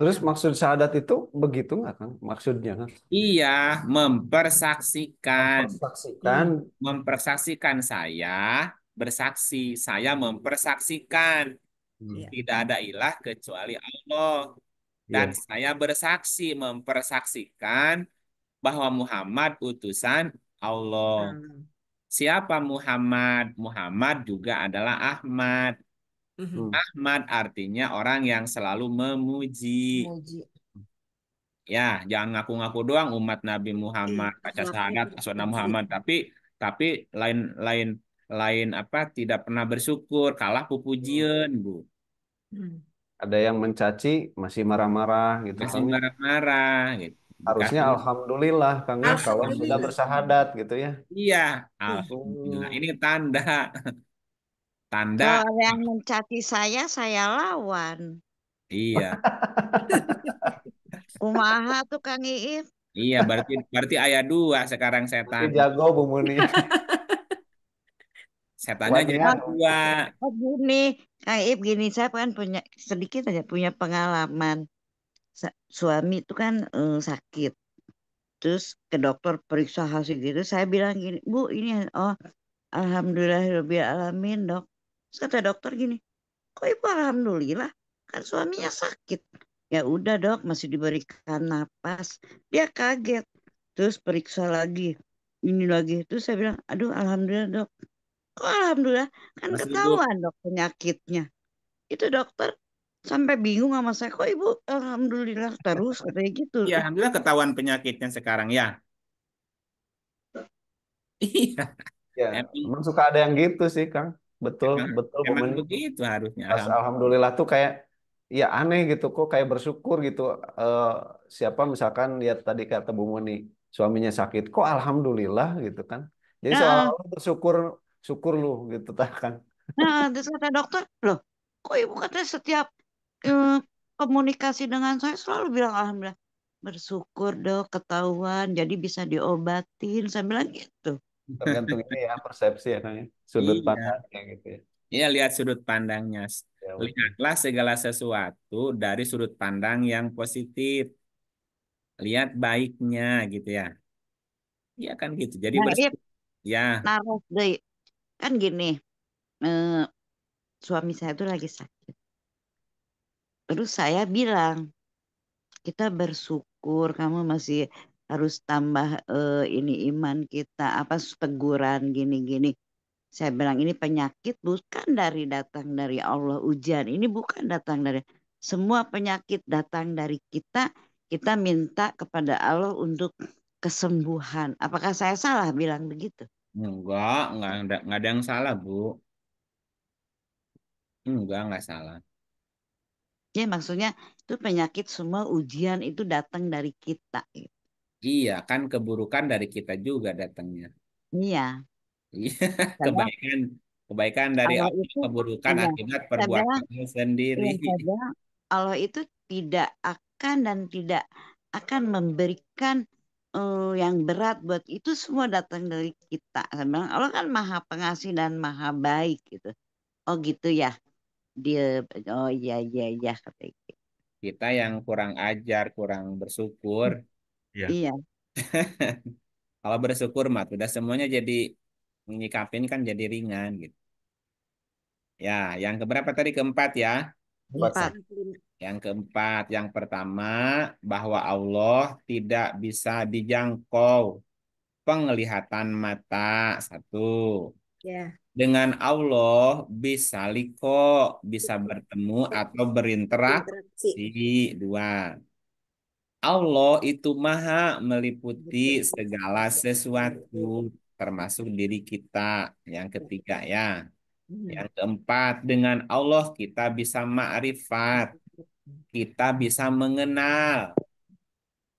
A: Terus maksud syahadat itu begitu nggak Kang? Maksudnya Kang?
B: Iya, mempersaksikan.
A: Mempersaksikan.
F: Hmm.
B: Mempersaksikan saya bersaksi. Saya mempersaksikan.
A: Hmm,
F: Iya.
B: Tidak ada ilah kecuali Allah. Dan
A: iya.
B: saya bersaksi mempersaksikan bahwa Muhammad utusan Allah.
F: Hmm.
B: Siapa Muhammad? Muhammad juga adalah Ahmad.
F: Mhm.
A: Hmm.
B: Ahmad artinya orang yang selalu memuji.
F: Muji.
B: Ya, jangan ngaku-ngaku doang umat Nabi
F: Iya.
B: Muhammad, baca
F: Akhlaknya
B: syahadat asyhadu
F: terpuji.
B: Muhammad, tapi lain lain lain apa tidak pernah bersyukur, kalah
A: Hmm.
B: pujian, Bu.
F: Hmm.
A: Ada yang mencaci masih marah-marah gitu
B: Masih
A: Kang ya.
B: marah-marah gitu.
A: Harusnya
B: Dikasih
A: alhamdulillah Kang ya kalau sudah
F: Alhamdulillah.
A: bersyahadat gitu ya.
B: iya,
F: Iya.
B: alhamdulillah.
A: Hmm.
B: Ini tanda
E: Kalau
B: tanda
E: ada yang mencaci saya lawan.
B: iya.
E: Kumaha tuh Kang Iif?
B: Iya, berarti berarti ayat dua sekarang
A: Mesti
B: setan.
A: jago Bu Muni.
B: Setannya
A: Kuat
B: jadi
A: niat.
B: dua.
E: Oh gini, Kang Iif gini, saya kan punya sedikit aja punya pengalaman. Suami itu kan sakit. Terus ke dokter periksa hasil gitu, saya bilang gini, Bu ini, oh alhamdulillahirabbil alamin dok. Terus kata dokter gini, kok ibu alhamdulillah? Kan suaminya sakit. Ya udah dok, masih diberikan napas. Dia kaget. Terus periksa lagi. Ini lagi. Terus saya bilang, aduh alhamdulillah dok. Kok alhamdulillah? Kan
B: Masih hidup.
E: ketahuan dok penyakitnya. Itu dokter sampai bingung sama saya. Kok ibu alhamdulillah terus katanya gitu.
B: Iya, alhamdulillah ketahuan penyakitnya sekarang ya. Iya,
A: Ya,
B: emang
A: emang suka ada yang gitu sih Kang. Betul,
B: emang
A: betul Bu
B: emang
A: Muni.
B: begitu harusnya.
A: Pas alhamdulillah tuh kayak ya aneh gitu kok kayak bersyukur gitu. Eh, Siapa misalkan lihat tadi kata Bu Muni suaminya sakit kok alhamdulillah gitu kan. Jadi
E: Nah,
A: seolah-olah bersyukur syukur lu gitu tak kan.
E: nah, terus kata dokter, loh, kok ibu katanya setiap eh, komunikasi dengan saya selalu bilang alhamdulillah. Bersyukur dok ketahuan, jadi bisa diobatin. Saya bilang gitu.
A: Tergantung ini ya persepsi ya Kang ya. Sudut
B: Iya,
A: pandangnya gitu ya.
B: iya lihat sudut pandangnya.
A: Ya betul.
B: Lihatlah segala sesuatu dari sudut pandang yang positif. Lihat baiknya gitu ya. Iya kan gitu. Jadi
E: Nah, Ip,
B: bersyukur. Ya,
E: naruh deh. Kan gini, eh, suami saya tuh lagi sakit. Terus saya bilang, kita bersyukur, kamu masih harus tambah ini iman kita, apa teguran gini-gini. Saya bilang ini penyakit bukan datang dari Allah ujian. Ini bukan datang dari semua penyakit datang dari kita. Kita minta kepada Allah untuk kesembuhan. Apakah saya salah bilang begitu?
B: enggak ada yang salah, Bu. Enggak salah.
E: Ya maksudnya itu penyakit semua ujian itu datang dari kita. Gitu.
B: Iya, kan keburukan dari kita juga datangnya.
E: Iya.
B: Iya,
E: Saya,
B: kebaikan kebaikan dari
E: Allah
B: Allah,
E: itu,
B: keburukan
E: iya.
B: akibat
E: Saya bilang,
B: perbuatannya sendiri.
E: iya, saya bilang Allah itu tidak akan dan tidak akan memberikan yang berat buat itu semua datang dari kita. Saya bilang Allah kan maha pengasih dan maha baik gitu. Oh gitu ya. Dia oh iya iya iya kata gitu.
B: Kita yang kurang ajar, kurang bersyukur. Ya.
E: Iya.
B: Kalau bersyukur mah udah semuanya jadi menyikapin kan jadi ringan gitu. Ya, yang keberapa tadi? Keempat ya.
A: Buat
E: Empat.
B: Yang keempat, yang pertama bahwa Allah tidak bisa dijangkau penglihatan mata. Satu.
F: Ya.
B: Dengan Allah bisa liko, bisa bertemu atau
F: Interaksi.
B: berinteraksi. Dua. Allah itu maha meliputi segala sesuatu, termasuk diri kita. Yang ketiga ya. Yang keempat, dengan Allah kita bisa ma'rifat, kita bisa mengenal.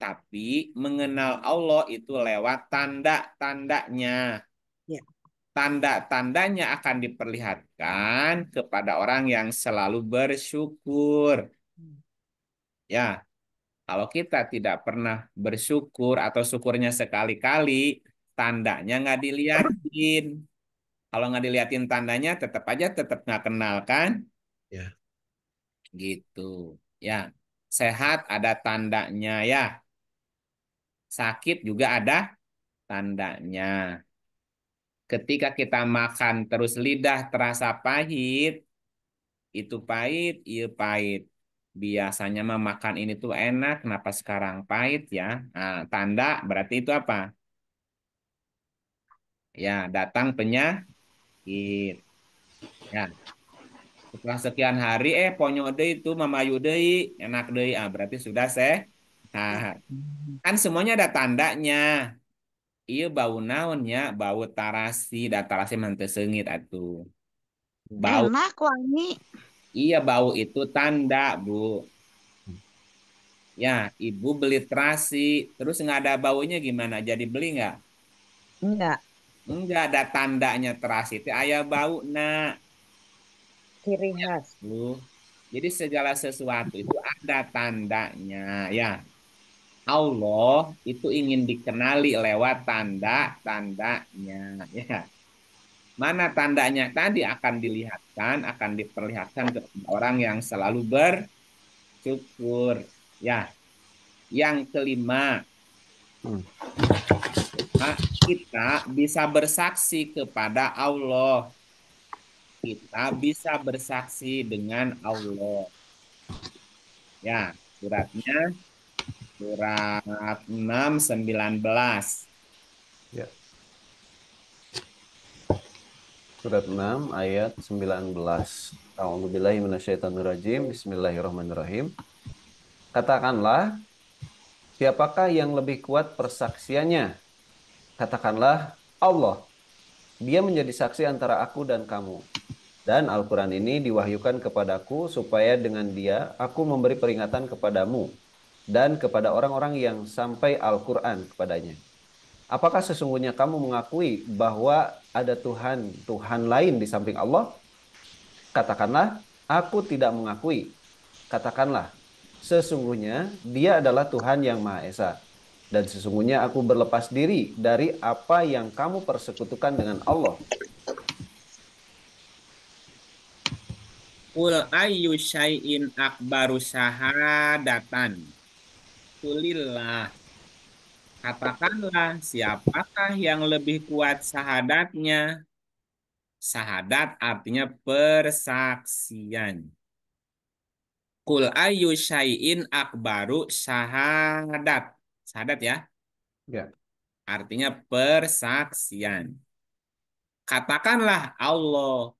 B: Tapi mengenal Allah itu lewat tanda-tandanya.
F: Ya.
B: Tanda-tandanya akan diperlihatkan kepada orang yang selalu bersyukur. Ya, kalau kita tidak pernah bersyukur atau syukurnya sekali-kali, tandanya nggak diliatin. Kalau nggak diliatin tandanya, tetap aja tetap nggak kenal kan?
H: Ya.
B: Gitu. Ya, sehat ada tandanya ya. Sakit juga ada tandanya. Ketika kita makan terus lidah terasa pahit, itu pahit, iya pahit. Biasanya mah makan ini tuh enak, kenapa sekarang pahit ya? Nah, tanda berarti itu apa? Ya, datang penyakit. Ya, setelah sekian hari, ponyo deui itu mamayu deui, enak deui. Ah, berarti sudah sehat. Kan semuanya ada tandanya. Iya bau naonnya, bau tarasi, da tarasi mah teu seungit atuh. Bau,
E: Enak wangi.
B: iya bau itu tanda, Bu. Ya, ibu beli terasi, terus nggak ada baunya gimana? Jadi beli nggak?
E: Enggak,
B: Nggak ada tandanya terasi itu ayah bau, nak.
E: ciri khas.
B: Bu. Jadi segala sesuatu itu ada tandanya, ya. Allah itu ingin dikenali lewat tanda-tandanya, ya. Mana tandanya tadi akan dilihatkan, akan diperlihatkan ke orang yang selalu bersyukur. Ya, yang kelima,
A: Hmm.
B: kita bisa bersaksi kepada Allah. Kita bisa bersaksi dengan Allah. Ya, suratnya surat 6:19.
A: Ya. Surat 6 ayat 19. A'udzubillahi minasyaitonirrajim. Bismillahirrahmanirrahim. Katakanlah, siapakah yang lebih kuat persaksiannya? Katakanlah, Allah. Dia menjadi saksi antara aku dan kamu. Dan Al-Quran ini diwahyukan kepadaku supaya dengan dia aku memberi peringatan kepadamu dan kepada orang-orang yang sampai Al-Quran kepadanya. Apakah sesungguhnya kamu mengakui bahwa ada Tuhan lain di samping Allah? Katakanlah, aku tidak mengakui. Katakanlah, sesungguhnya dia adalah Tuhan yang Maha Esa. Dan sesungguhnya aku berlepas diri dari apa yang kamu persekutukan dengan Allah.
B: Qul ayyu syai'in akbaru syahadatan. Kulillah. Katakanlah, siapakah yang lebih kuat syahadatnya? Syahadat artinya persaksian. Kul ayu syai'in akbaru syahadat. Syahadat ya,
A: Ya.
B: artinya persaksian. Katakanlah Allah.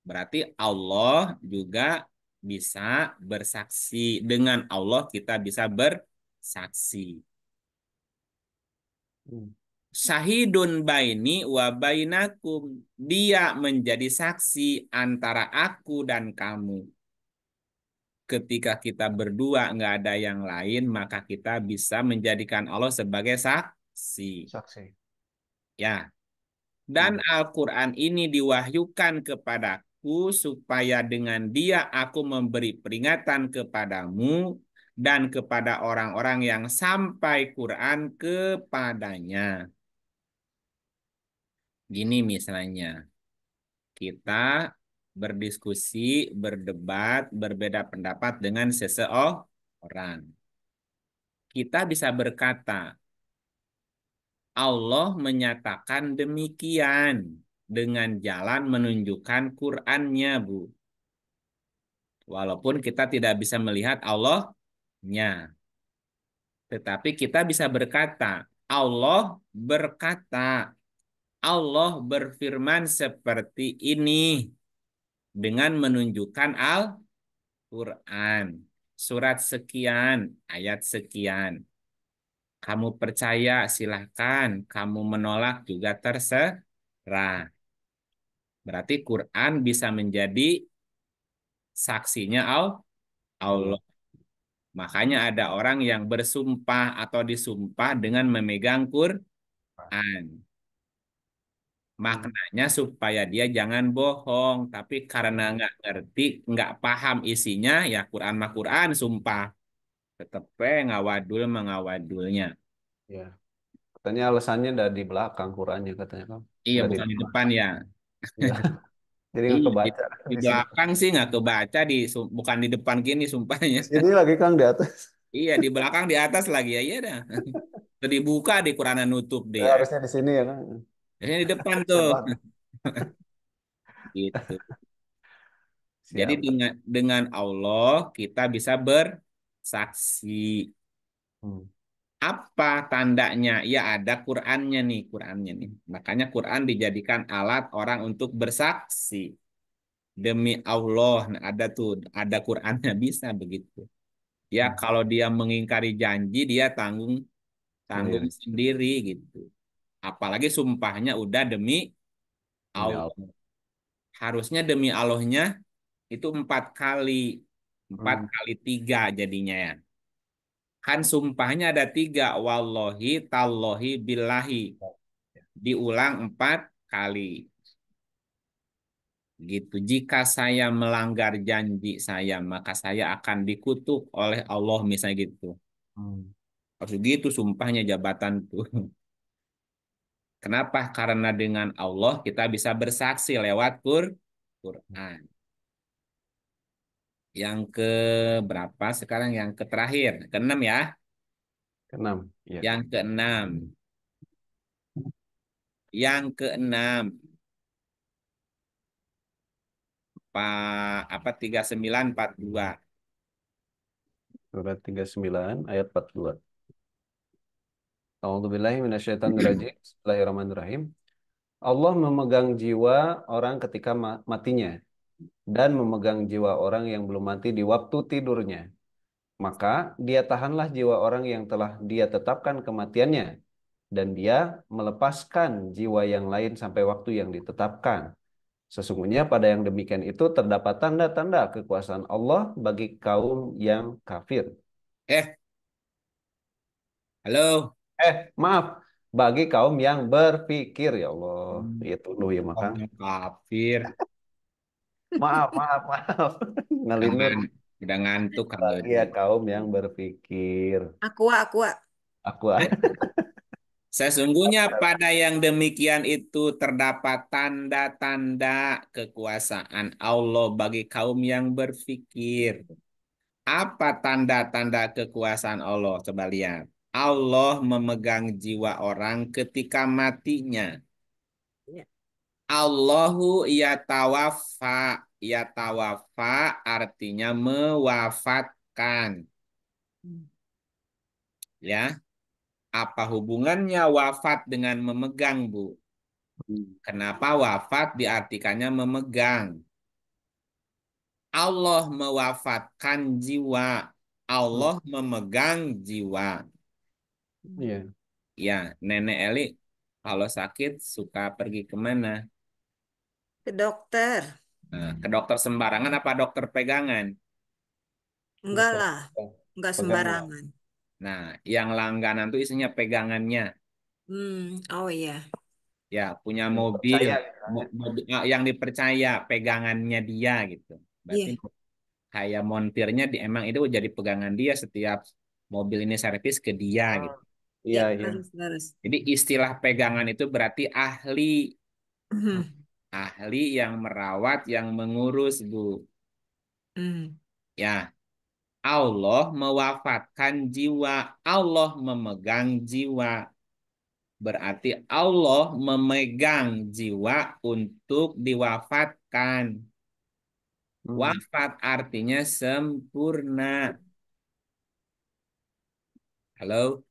B: Berarti Allah juga bisa bersaksi. Dengan Allah kita bisa bersaksi. Syahidun baini wa bainakum. Dia menjadi saksi antara aku dan kamu. Ketika kita berdua nggak ada yang lain, maka kita bisa menjadikan Allah sebagai saksi.
A: Saksi.
B: Ya. Dan Al-Quran ini diwahyukan kepadaku supaya dengan dia aku memberi peringatan kepadamu dan kepada orang-orang yang sampai Quran kepadanya. Gini misalnya, kita berdiskusi, berdebat, berbeda pendapat dengan seseorang. Kita bisa berkata, Allah menyatakan demikian dengan jalan menunjukkan Qur'annya, Bu. Walaupun kita tidak bisa melihat Allahnya. Tetapi kita bisa berkata, Allah berkata, Allah berfirman seperti ini dengan menunjukkan Al-Quran. Surat sekian, ayat sekian. Kamu percaya, silahkan. Kamu menolak juga terserah. Berarti Quran bisa menjadi saksinya Allah.
A: Allah.
B: Makanya ada orang yang bersumpah atau disumpah dengan memegang Quran. Maknanya supaya dia jangan bohong. Tapi karena nggak ngerti, nggak paham isinya, ya Quran mah Quran, sumpah. Tetep ngawadul mengawadulnya.
A: Ya. Katanya alasannya ada di belakang Qurannya katanya kan.
B: Iya,
A: Nggak di
B: bukan di
A: depan.
B: depan ya.
A: Iya. Jadi nggak
B: Iya,
A: kebaca
B: di
A: di sini.
B: belakang sih nggak kebaca, bukan di depan gini sumpahnya.
A: Di sini lagi Kang di atas.
B: Iya, di belakang di atas lagi ya, iya dah. Tuh dibuka di Quran nutup dia.
A: Harusnya di sini ya kan.
B: Biasanya di depan tuh.
A: Depan.
B: Gitu. Jadi
A: Siap.
B: dengan Allah kita bisa bersaksi.
A: Hmm.
B: Apa tandanya? Ya ada Qurannya nih, Qurannya nih. Makanya Quran dijadikan alat orang untuk bersaksi. Demi Allah, nah ada tuh, ada Qurannya bisa begitu. Ya
A: Hmm.
B: kalau dia mengingkari janji, dia tanggung tanggung
A: Sendiri.
B: sendiri gitu. Apalagi sumpahnya udah demi
A: Demi Allah.
B: Allah. Harusnya demi Allahnya itu 4 kali. Empat
A: Hmm.
B: kali tiga jadinya ya. Kan sumpahnya ada 3. Wallahi, tallahi, billahi. Diulang 4 kali. Gitu. Jika saya melanggar janji saya, maka saya akan dikutuk oleh Allah misalnya gitu.
A: Hmm.
B: Harus gitu sumpahnya jabatan tuh. Kenapa? Karena dengan Allah kita bisa bersaksi lewat Quran. Yang ke berapa sekarang? Yang ke terakhir, keenam ya.
A: Keenam. Iya.
B: Yang keenam. Yang keenam. Apa 3942.
A: Surat 39 ayat 42. A'udzubillahi minasyaitonirrajim. Bismillahirrahmanirrahim. Allah memegang jiwa orang ketika matinya dan memegang jiwa orang yang belum mati di waktu tidurnya. Maka dia tahanlah jiwa orang yang telah dia tetapkan kematiannya dan dia melepaskan jiwa yang lain sampai waktu yang ditetapkan. Sesungguhnya pada yang demikian itu terdapat tanda-tanda kekuasaan Allah bagi kaum yang kafir.
B: Eh, halo.
A: Maaf, bagi kaum yang berpikir ya Allah. Itu dulu ya makan.
B: Kamu kafir.
A: Maaf, maaf, maaf.
B: Udah,
A: Ngelindur.
B: udah ngantuk Kang
A: Bagi
B: Dodi.
A: ya kaum yang berpikir.
F: Aku.
A: Aku
B: Sesungguhnya pada yang demikian itu terdapat tanda-tanda kekuasaan Allah bagi kaum yang berpikir. Apa tanda-tanda kekuasaan Allah? Coba lihat. Allah memegang jiwa orang ketika matinya.
F: Ya.
B: Allahu yatawaffa. Yatawaffa artinya mewafatkan.
F: Hmm.
B: Ya, apa hubungannya wafat dengan memegang, Bu? Kenapa wafat diartikannya memegang? Allah mewafatkan jiwa. Allah memegang jiwa.
A: Iya.
B: Ya, Nenek Eli kalau sakit suka pergi kemana?
F: Ke dokter.
B: Nah, ke dokter sembarangan apa dokter pegangan?
F: Enggak
A: Dokter
F: lah, enggak
A: pegangan.
F: sembarangan.
B: Nah, yang langganan tuh isinya pegangannya.
F: Oh iya.
B: Ya, punya
A: Yang
B: mobil,
A: percaya misalnya.
B: yang dipercaya pegangannya dia gitu. Berarti
F: Iya,
B: kayak montirnya emang itu jadi pegangan dia setiap mobil ini servis ke dia
A: Hmm.
B: gitu.
F: iya
A: Iya, iya.
F: harus.
B: Jadi istilah pegangan itu berarti ahli,
F: Hmm.
B: ahli yang merawat, yang mengurus, Bu.
F: Hmm.
B: Ya, Allah mewafatkan jiwa, Allah memegang jiwa. Berarti Allah memegang jiwa untuk diwafatkan.
A: Hmm.
B: Wafat artinya sempurna. Halo?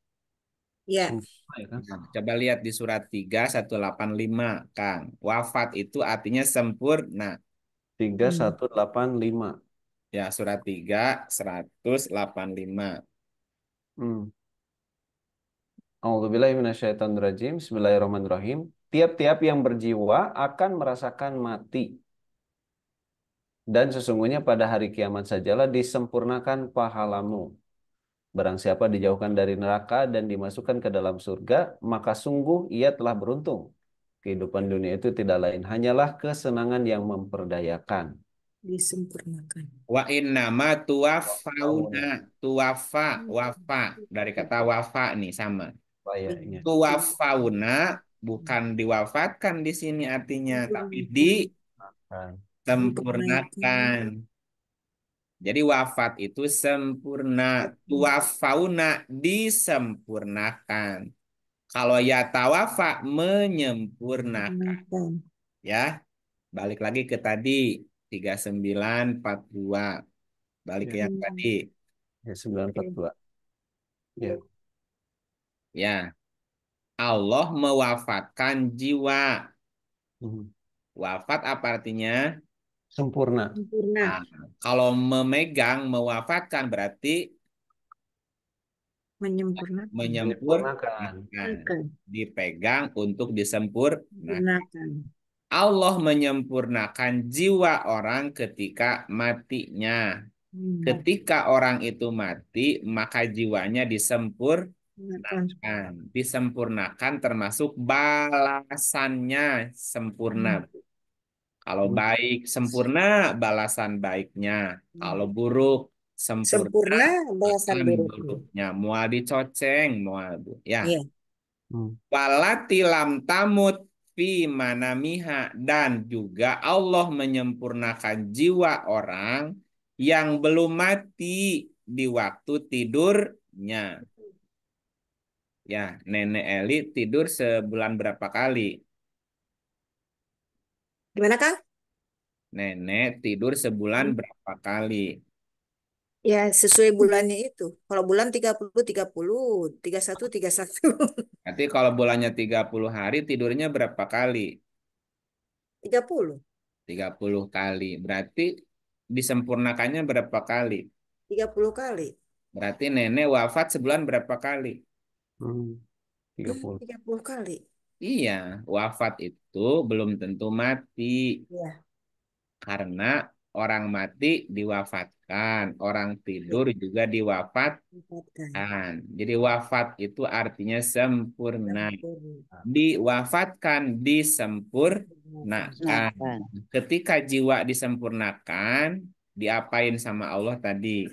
F: Ya,
A: Sempurna ya kan?
B: Nah, coba lihat di surat 3 185, Kang. Wafat itu artinya sempurna.
A: 3185.
B: Ya, surat 3 185.
A: Hmm. A'udzubillahi minasyaitonirrajim. Bismillahirrahmanirrahim. Tiap-tiap yang berjiwa akan merasakan mati. Dan sesungguhnya pada hari kiamat sajalah disempurnakan pahalamu. Barang siapa dijauhkan dari neraka dan dimasukkan ke dalam surga, maka sungguh ia telah beruntung. Kehidupan dunia itu tidak lain hanyalah kesenangan yang memperdayakan.
F: disempurnakan.
B: Wa innama tuwafauna.
A: Tahun
B: Tuwafa, wafa. Dari kata wafa nih sama.
A: bayarnya.
B: Tuwafauna bukan diwafatkan di sini artinya, tapi
A: Kan.
B: disempurnakan. Jadi wafat itu sempurna. Tuwafauna disempurnakan. Kalau ya tawafa menyempurnakan. Ya, balik lagi ke tadi 3942. Balik ke
A: Ya,
B: yang tadi.
A: ya 942. Ya.
B: Ya, Allah mewafatkan jiwa.
A: Hmm.
B: Wafat apa artinya?
A: Sempurna.
F: Sempurna.
B: Nah, kalau memegang, mewafatkan berarti
F: Menyempurnakan.
A: Menyempurnakan.
B: menyempurnakan. Dipegang untuk disempurnakan.
F: Menyempurnakan.
B: Allah menyempurnakan jiwa orang ketika matinya. Ketika orang itu mati, maka jiwanya disempurnakan. Disempurnakan termasuk balasannya sempurna. Kalau baik, sempurna balasan baiknya. Kalau buruk, sempurna
F: Sempurna balasan
B: balasan
F: buruknya.
B: buruknya. Mual dicoceng, mual ya.
F: Iya.
A: Hmm.
B: Walati lam tamut fi manamiha, dan juga Allah menyempurnakan jiwa orang yang belum mati di waktu tidurnya. Ya, Nenek Eli tidur sebulan berapa kali?
F: Gimana, Kang?
B: Nenek tidur sebulan berapa kali?
F: Ya, sesuai bulannya itu. Kalau bulan 30, 30, 31, 31.
B: Nanti kalau bulannya 30 hari tidurnya berapa kali?
F: 30.
B: 30 kali. Berarti disempurnakannya berapa kali?
F: 30 kali.
B: Berarti nenek wafat sebulan berapa kali?
A: Hmm. 30.
F: 30 kali.
B: Iya, wafat itu belum tentu mati.
F: Ya.
B: Karena orang mati diwafatkan, orang tidur juga diwafatkan. Jadi wafat itu artinya sempurna. Diwafatkan, disempurnakan. Ketika jiwa disempurnakan, diapain sama Allah tadi?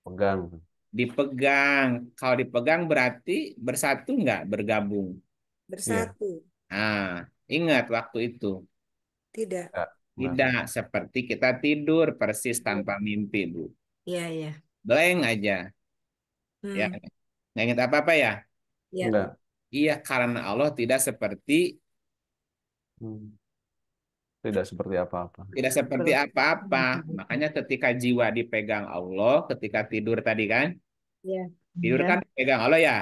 A: Pegang.
B: Dipegang. Kalau dipegang berarti bersatu nggak? Bergabung.
F: Bersatu.
B: Nah, ingat waktu itu.
F: Tidak.
A: Ya.
B: Tidak seperti kita tidur persis tanpa mimpi, Bu.
F: Iya, iya.
B: Blank aja. Ya, nggak ingat apa-apa ya?
F: Ya.
A: Enggak.
B: Iya, karena Allah tidak seperti
A: Hmm. Tidak seperti apa-apa.
B: tidak seperti apa-apa. Makanya ketika jiwa dipegang Allah, ketika tidur tadi kan,
F: Ya.
B: tidur
E: Ya.
B: kan dipegang Allah ya.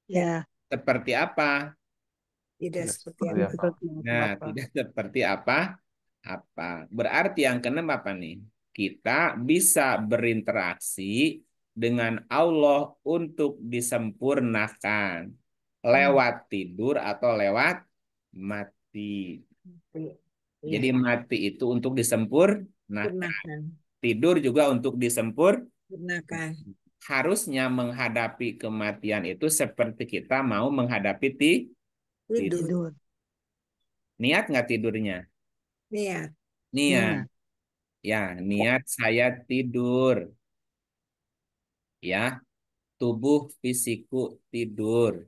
E: Ya.
B: Seperti apa?
F: Tidak
A: Tidak
F: seperti
A: seperti
F: apa.
A: apa.
B: Nah, tidak seperti apa. Berarti yang keenam apa nih? Kita bisa berinteraksi dengan Allah untuk disempurnakan lewat tidur atau lewat mati.
F: Iya.
B: Jadi mati itu untuk disempurnakan.
F: Sempurnakan.
B: Tidur juga untuk disempurnakan.
F: Sempurnakan.
B: Harusnya menghadapi kematian itu seperti kita mau menghadapi tidur.
F: Tidur.
B: Niat nggak tidurnya?
F: Niat.
B: Niat. Ya, niat saya tidur. Ya, tubuh fisikku tidur.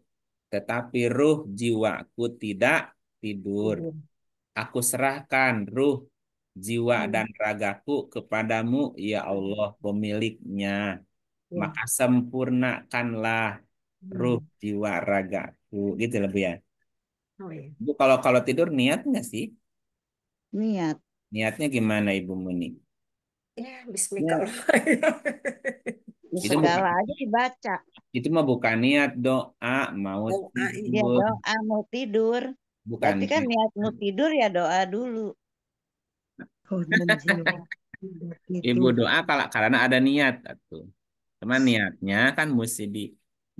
B: Tetapi ruh jiwaku tidak tidur.
F: Tidur.
B: Aku serahkan ruh, jiwa, dan ragaku kepadamu, ya Allah, pemiliknya.
F: Ya.
B: Maka sempurnakanlah ruh, jiwa, ragaku. Gitu lah, Bu ya.
F: Oh, ya.
B: Bu, kalau tidur niat nggak sih?
E: Niat.
B: Niatnya gimana, Ibu Muni?
F: Ya,
E: Ya.
F: bismillahirrahmanirrahim.
B: Itu bukan
E: segala aja dibaca.
B: itu mah bukan niat doa mau
F: Doa ini.
E: Ya
B: tidur,
E: doa mau tidur.
B: bukan
E: Berarti kan
B: niat.
E: niat mau tidur ya doa dulu.
C: Korban jiwa.
B: Ibu
C: Itu.
B: doa kalau karena ada niat tuh. Cuman niatnya kan mesti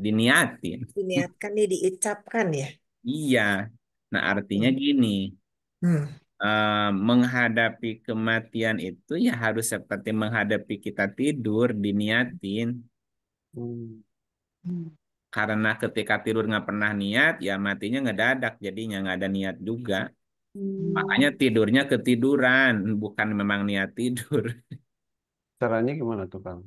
B: diniatin.
F: Diniatkan nih, diucapkan ya.
B: Iya. Nah, artinya
F: Hmm.
B: gini,
F: Hmm.
B: menghadapi kematian itu ya harus seperti menghadapi kita tidur, diniatin.
A: Hmm.
E: Hmm.
B: Karena ketika tidur nggak pernah niat, ya matinya ngedadak, jadinya nggak ada niat juga. Makanya
C: Hmm.
B: tidurnya ketiduran, bukan memang niat tidur.
A: Caranya gimana tuh, Kang?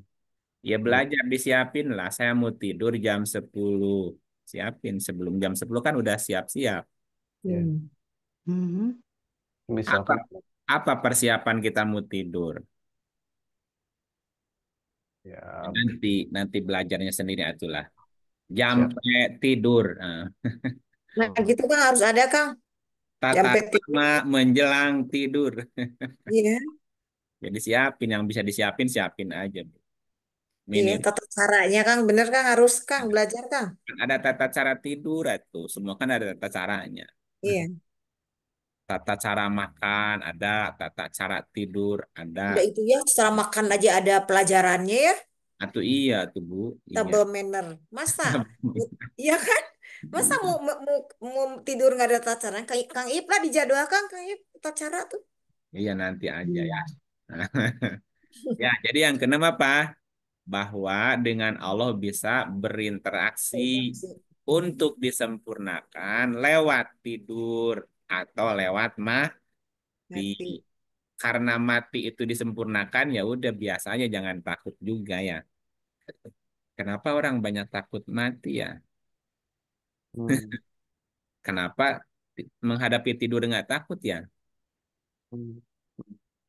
B: Ya
A: Biar
B: belajar disiapin lah, saya mau tidur jam 10. Siapin sebelum jam 10 kan udah siap-siap.
A: ya,
C: Hmm. Hmm.
B: Apa
A: misalkan
B: apa persiapan kita mau tidur?
A: ya
B: Nanti nanti belajarnya sendiri itulah.
A: siap.
B: Jampe tidur. Nah,
F: Nah,
A: Hmm.
F: gitu kan harus ada, Kang.
B: tata
F: Sampai tidur.
B: krama menjelang tidur.
F: Iya,
B: Jadi siapin yang bisa disiapin siapin aja.
F: iya.
B: Minimal
F: Tata caranya, Kang. Bener, Kang. Harus, Kang. Belajar, Kang.
B: ada tata cara tidur itu. Semua kan ada tata caranya.
F: Iya.
B: Tata cara makan ada, tata cara tidur ada.
F: Ada itu ya. Setelah makan aja ada pelajarannya ya.
B: Atau iya tuh Bu, iya.
F: Table manner. Masa? Iya kan? Masa mau tidur nggak ada tata cara? Kang Ip lah dijadwalkan, Kang Ip. Tata cara tuh.
B: Iya nanti aja ya.
C: Iya.
B: Ya, jadi yang keenam apa? Bahwa dengan Allah bisa berinteraksi
F: Interaksi.
B: untuk disempurnakan lewat tidur atau lewat mati.
F: Mati.
B: Karena mati itu disempurnakan ya udah biasa aja jangan takut juga ya. Kenapa orang banyak takut mati ya?
A: Hmm.
B: Kenapa menghadapi tidur nggak takut ya?
A: Hmm.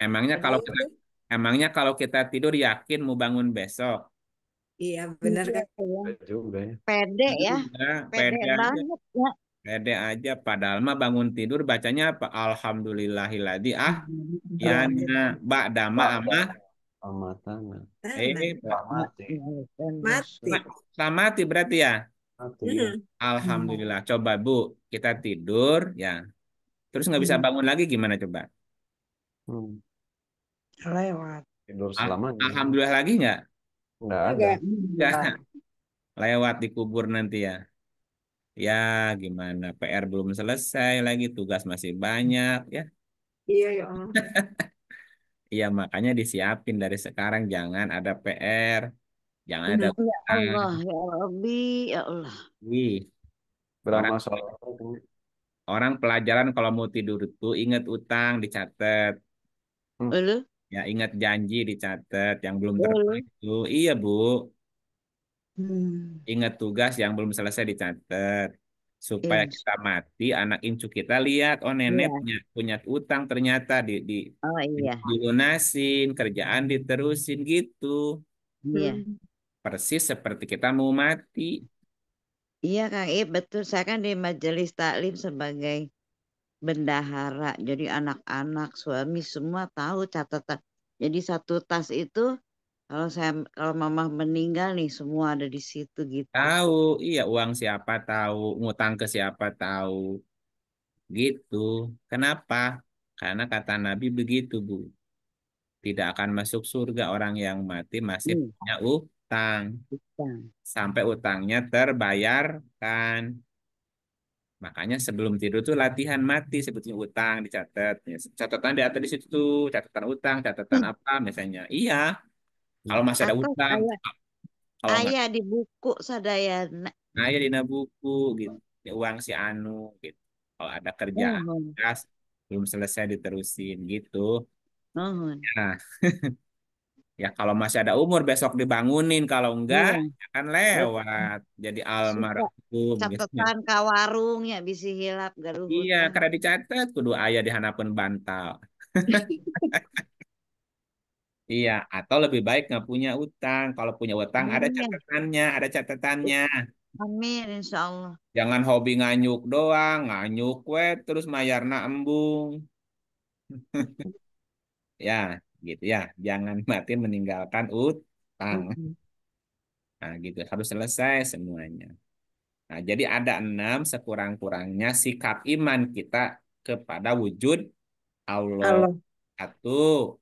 B: Emangnya
F: Ada
B: kalau kita
F: itu.
B: emangnya kalau kita tidur yakin mau bangun besok?
F: Iya, benar
E: Iya
F: kan?
E: ya.
A: Ada juga ya.
E: Pede ya.
B: Enggak,
E: Pede
B: pede aja.
E: banget ya.
B: Pede aja. Padahal mah bangun tidur bacanya apa? Alhamdulillahilladzi
F: Alhamdulillah.
B: ahyana ba'dama
A: Ba'da
B: amah.
A: amatana.
F: Nah,
A: Mati.
F: mati.
B: Selamat berarti ya.
A: Mati ya.
F: Hmm.
B: Alhamdulillah. Coba Bu, kita tidur ya. Terus nggak bisa
C: Hmm.
B: bangun lagi gimana coba?
A: Hmm.
C: Lewat.
A: Tidur selamanya.
B: Alhamdulillah lagi nggak?
A: Nggak ada.
F: Enggak.
B: Nggak.
C: Enggak.
B: Lewat dikubur nanti ya. Ya gimana? PR belum selesai lagi, tugas masih banyak ya.
F: Iya, ya Allah.
B: Iya makanya disiapin dari sekarang jangan ada PR, jangan ada
F: Benar.
E: Ya
B: utang.
E: Allah, ya Rabbi, ya Allah.
B: Wih, orang
A: Beramal soleh itu.
B: orang pelajaran kalau mau tidur itu ingat utang dicatat,
A: Hmm.
E: Lalu,
B: ya ingat janji dicatat yang belum terpenuhi
E: lalu,
B: itu. Iya Bu,
C: Hmm.
B: ingat tugas yang belum selesai dicatat. Supaya
E: iya,
B: kita mati, anak incu kita lihat, oh nenek
E: iya,
B: punya utang ternyata
E: oh iya,
B: dilunasin, kerjaan diterusin gitu.
E: iya,
F: Hmm.
B: Persis seperti kita mau mati.
E: iya Kang Ip, betul. Saya kan di majelis taklim sebagai bendahara. Jadi anak-anak, suami semua tahu catatan. Jadi satu tas itu kalau mama meninggal nih semua ada di situ gitu.
B: Tahu, iya uang siapa tahu, ngutang ke siapa tahu, gitu. Kenapa? Karena kata Nabi begitu, Bu. Tidak akan masuk surga orang yang mati masih
E: Hmm,
B: punya utang.
E: bisa.
B: Sampai utangnya terbayarkan. Makanya sebelum tidur tuh latihan mati sebetulnya utang dicatat. Ya, catatan di atas di situ tuh, catatan utang, catatan apa misalnya. Iya, kalau masih ada
E: Atau
B: utang,
E: saya
B: kalau nggak,
E: ayah di buku Sadayana.
B: nah ya dina buku gitu. Ya, uang si Anu gitu. Kalau ada kerjaan
E: Nuhun,
B: gas belum selesai diterusin gitu.
E: nuhun.
B: Nah, ya kalau masih ada umur besok dibangunin, kalau enggak
E: Iya,
B: akan
E: betul.
B: lewat jadi
E: Suka
B: almarhum gitu.
E: catatan ka warung ya bisi hilap garuhut
B: Iya,
E: teh.
B: karena dicatat kudu ayah di hanapeun bantal. Iya, atau lebih baik nggak punya utang. Kalau punya utang ada
E: Amin.
B: catatannya, ada catatannya.
E: Amin insya Allah.
B: Jangan hobi nganyuk doang, nganyuk we terus mayarna embung. Ya, gitu ya. Jangan mati meninggalkan utang.
E: Mm-mm.
B: Nah, gitu harus selesai semuanya. Nah, jadi ada 6 sekurang-kurangnya sikap iman kita kepada wujud Allah.
F: Allah
B: Satu,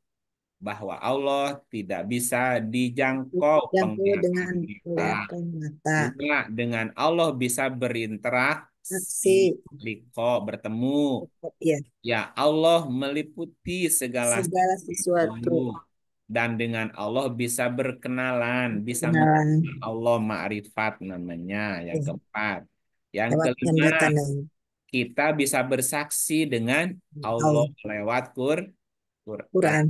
B: bahwa Allah tidak bisa dijangkau
F: jangkau
B: penglihatan
F: dengan
B: kita.
F: melihatkan mata.
B: Dua, dengan Allah bisa berinteraksi,
F: Aksi,
B: bertemu.
F: ya,
B: Ya, Allah meliputi segala
F: segala sesuatu.
B: sesuatu. Dan dengan Allah bisa berkenalan, bisa
F: Kenalan,
B: mengenal Allah ma'rifat namanya. Yang
F: ya,
B: keempat. Yang
F: lewat
B: kelima,
F: tanda-tandanya.
B: kita bisa bersaksi dengan Allah
F: Allah,
B: lewat Quran.
F: Quran,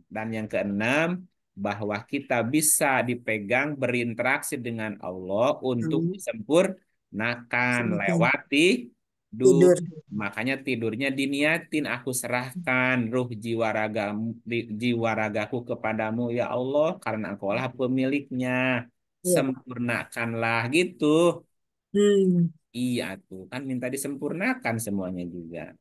B: Dan yang keenam, bahwa kita bisa dipegang berinteraksi dengan Allah untuk disempurnakan
F: Silakan.
B: lewat tidur.
F: Tidur.
B: Makanya tidurnya diniatin, aku serahkan ruh jiwa ragaku kepadamu ya Allah, karena Engkau lah pemiliknya.
F: Ya.
B: Sempurnakanlah gitu.
F: Hmm.
B: Iya tuh, kan minta disempurnakan semuanya juga.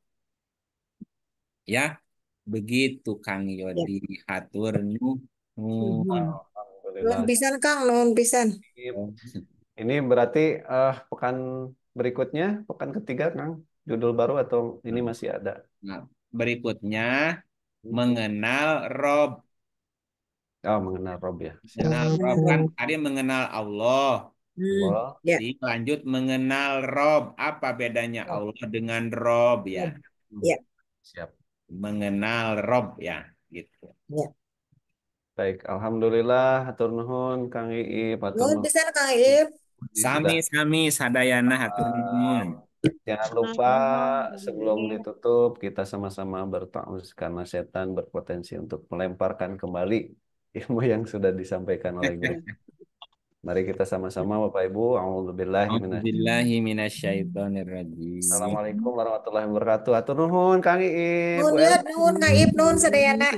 B: Ya, begitu Kang
F: Ya.
B: Yodi, hatur nuhun.
F: Nuhun
A: Alhamdulillah.
F: pisan Kang, nuhun pisan.
A: Ini berarti pekan berikutnya, pekan ketiga, Kang, judul baru atau ini masih ada?
B: Nah, berikutnya mengenal Rob.
A: Oh, mengenal Rob ya. Siap.
B: Mengenal Rob kan tadi mengenal Allah.
A: Allah.
F: Ya.
B: Lanjut mengenal Rob. Apa bedanya Allah dengan Rob ya?
F: Ya.
A: Siap.
B: Mengenal Rob ya, gitu.
F: Ya.
A: Baik, alhamdulillah, hatur nuhun Kang Iip, hatur
F: Nuhun
A: nuhun.
F: pisan Kang Iip.
A: Sudah.
B: Sami-sami sadayana hatur nuhun.
A: Jangan lupa sebelum ditutup kita sama-sama bertauz karena setan berpotensi untuk melemparkan kembali ilmu yang sudah disampaikan oleh guru. Mari kita sama-sama Bapak Ibu, a'udzubillahi
B: A'udzubillahi minasyaitonirrajim.
A: Assalamualaikum warahmatullahi wabarakatuh. Hatur nuhun Kang Iip.
F: Nuhun ya, nuhun Kang Iip, nuhun sadayana.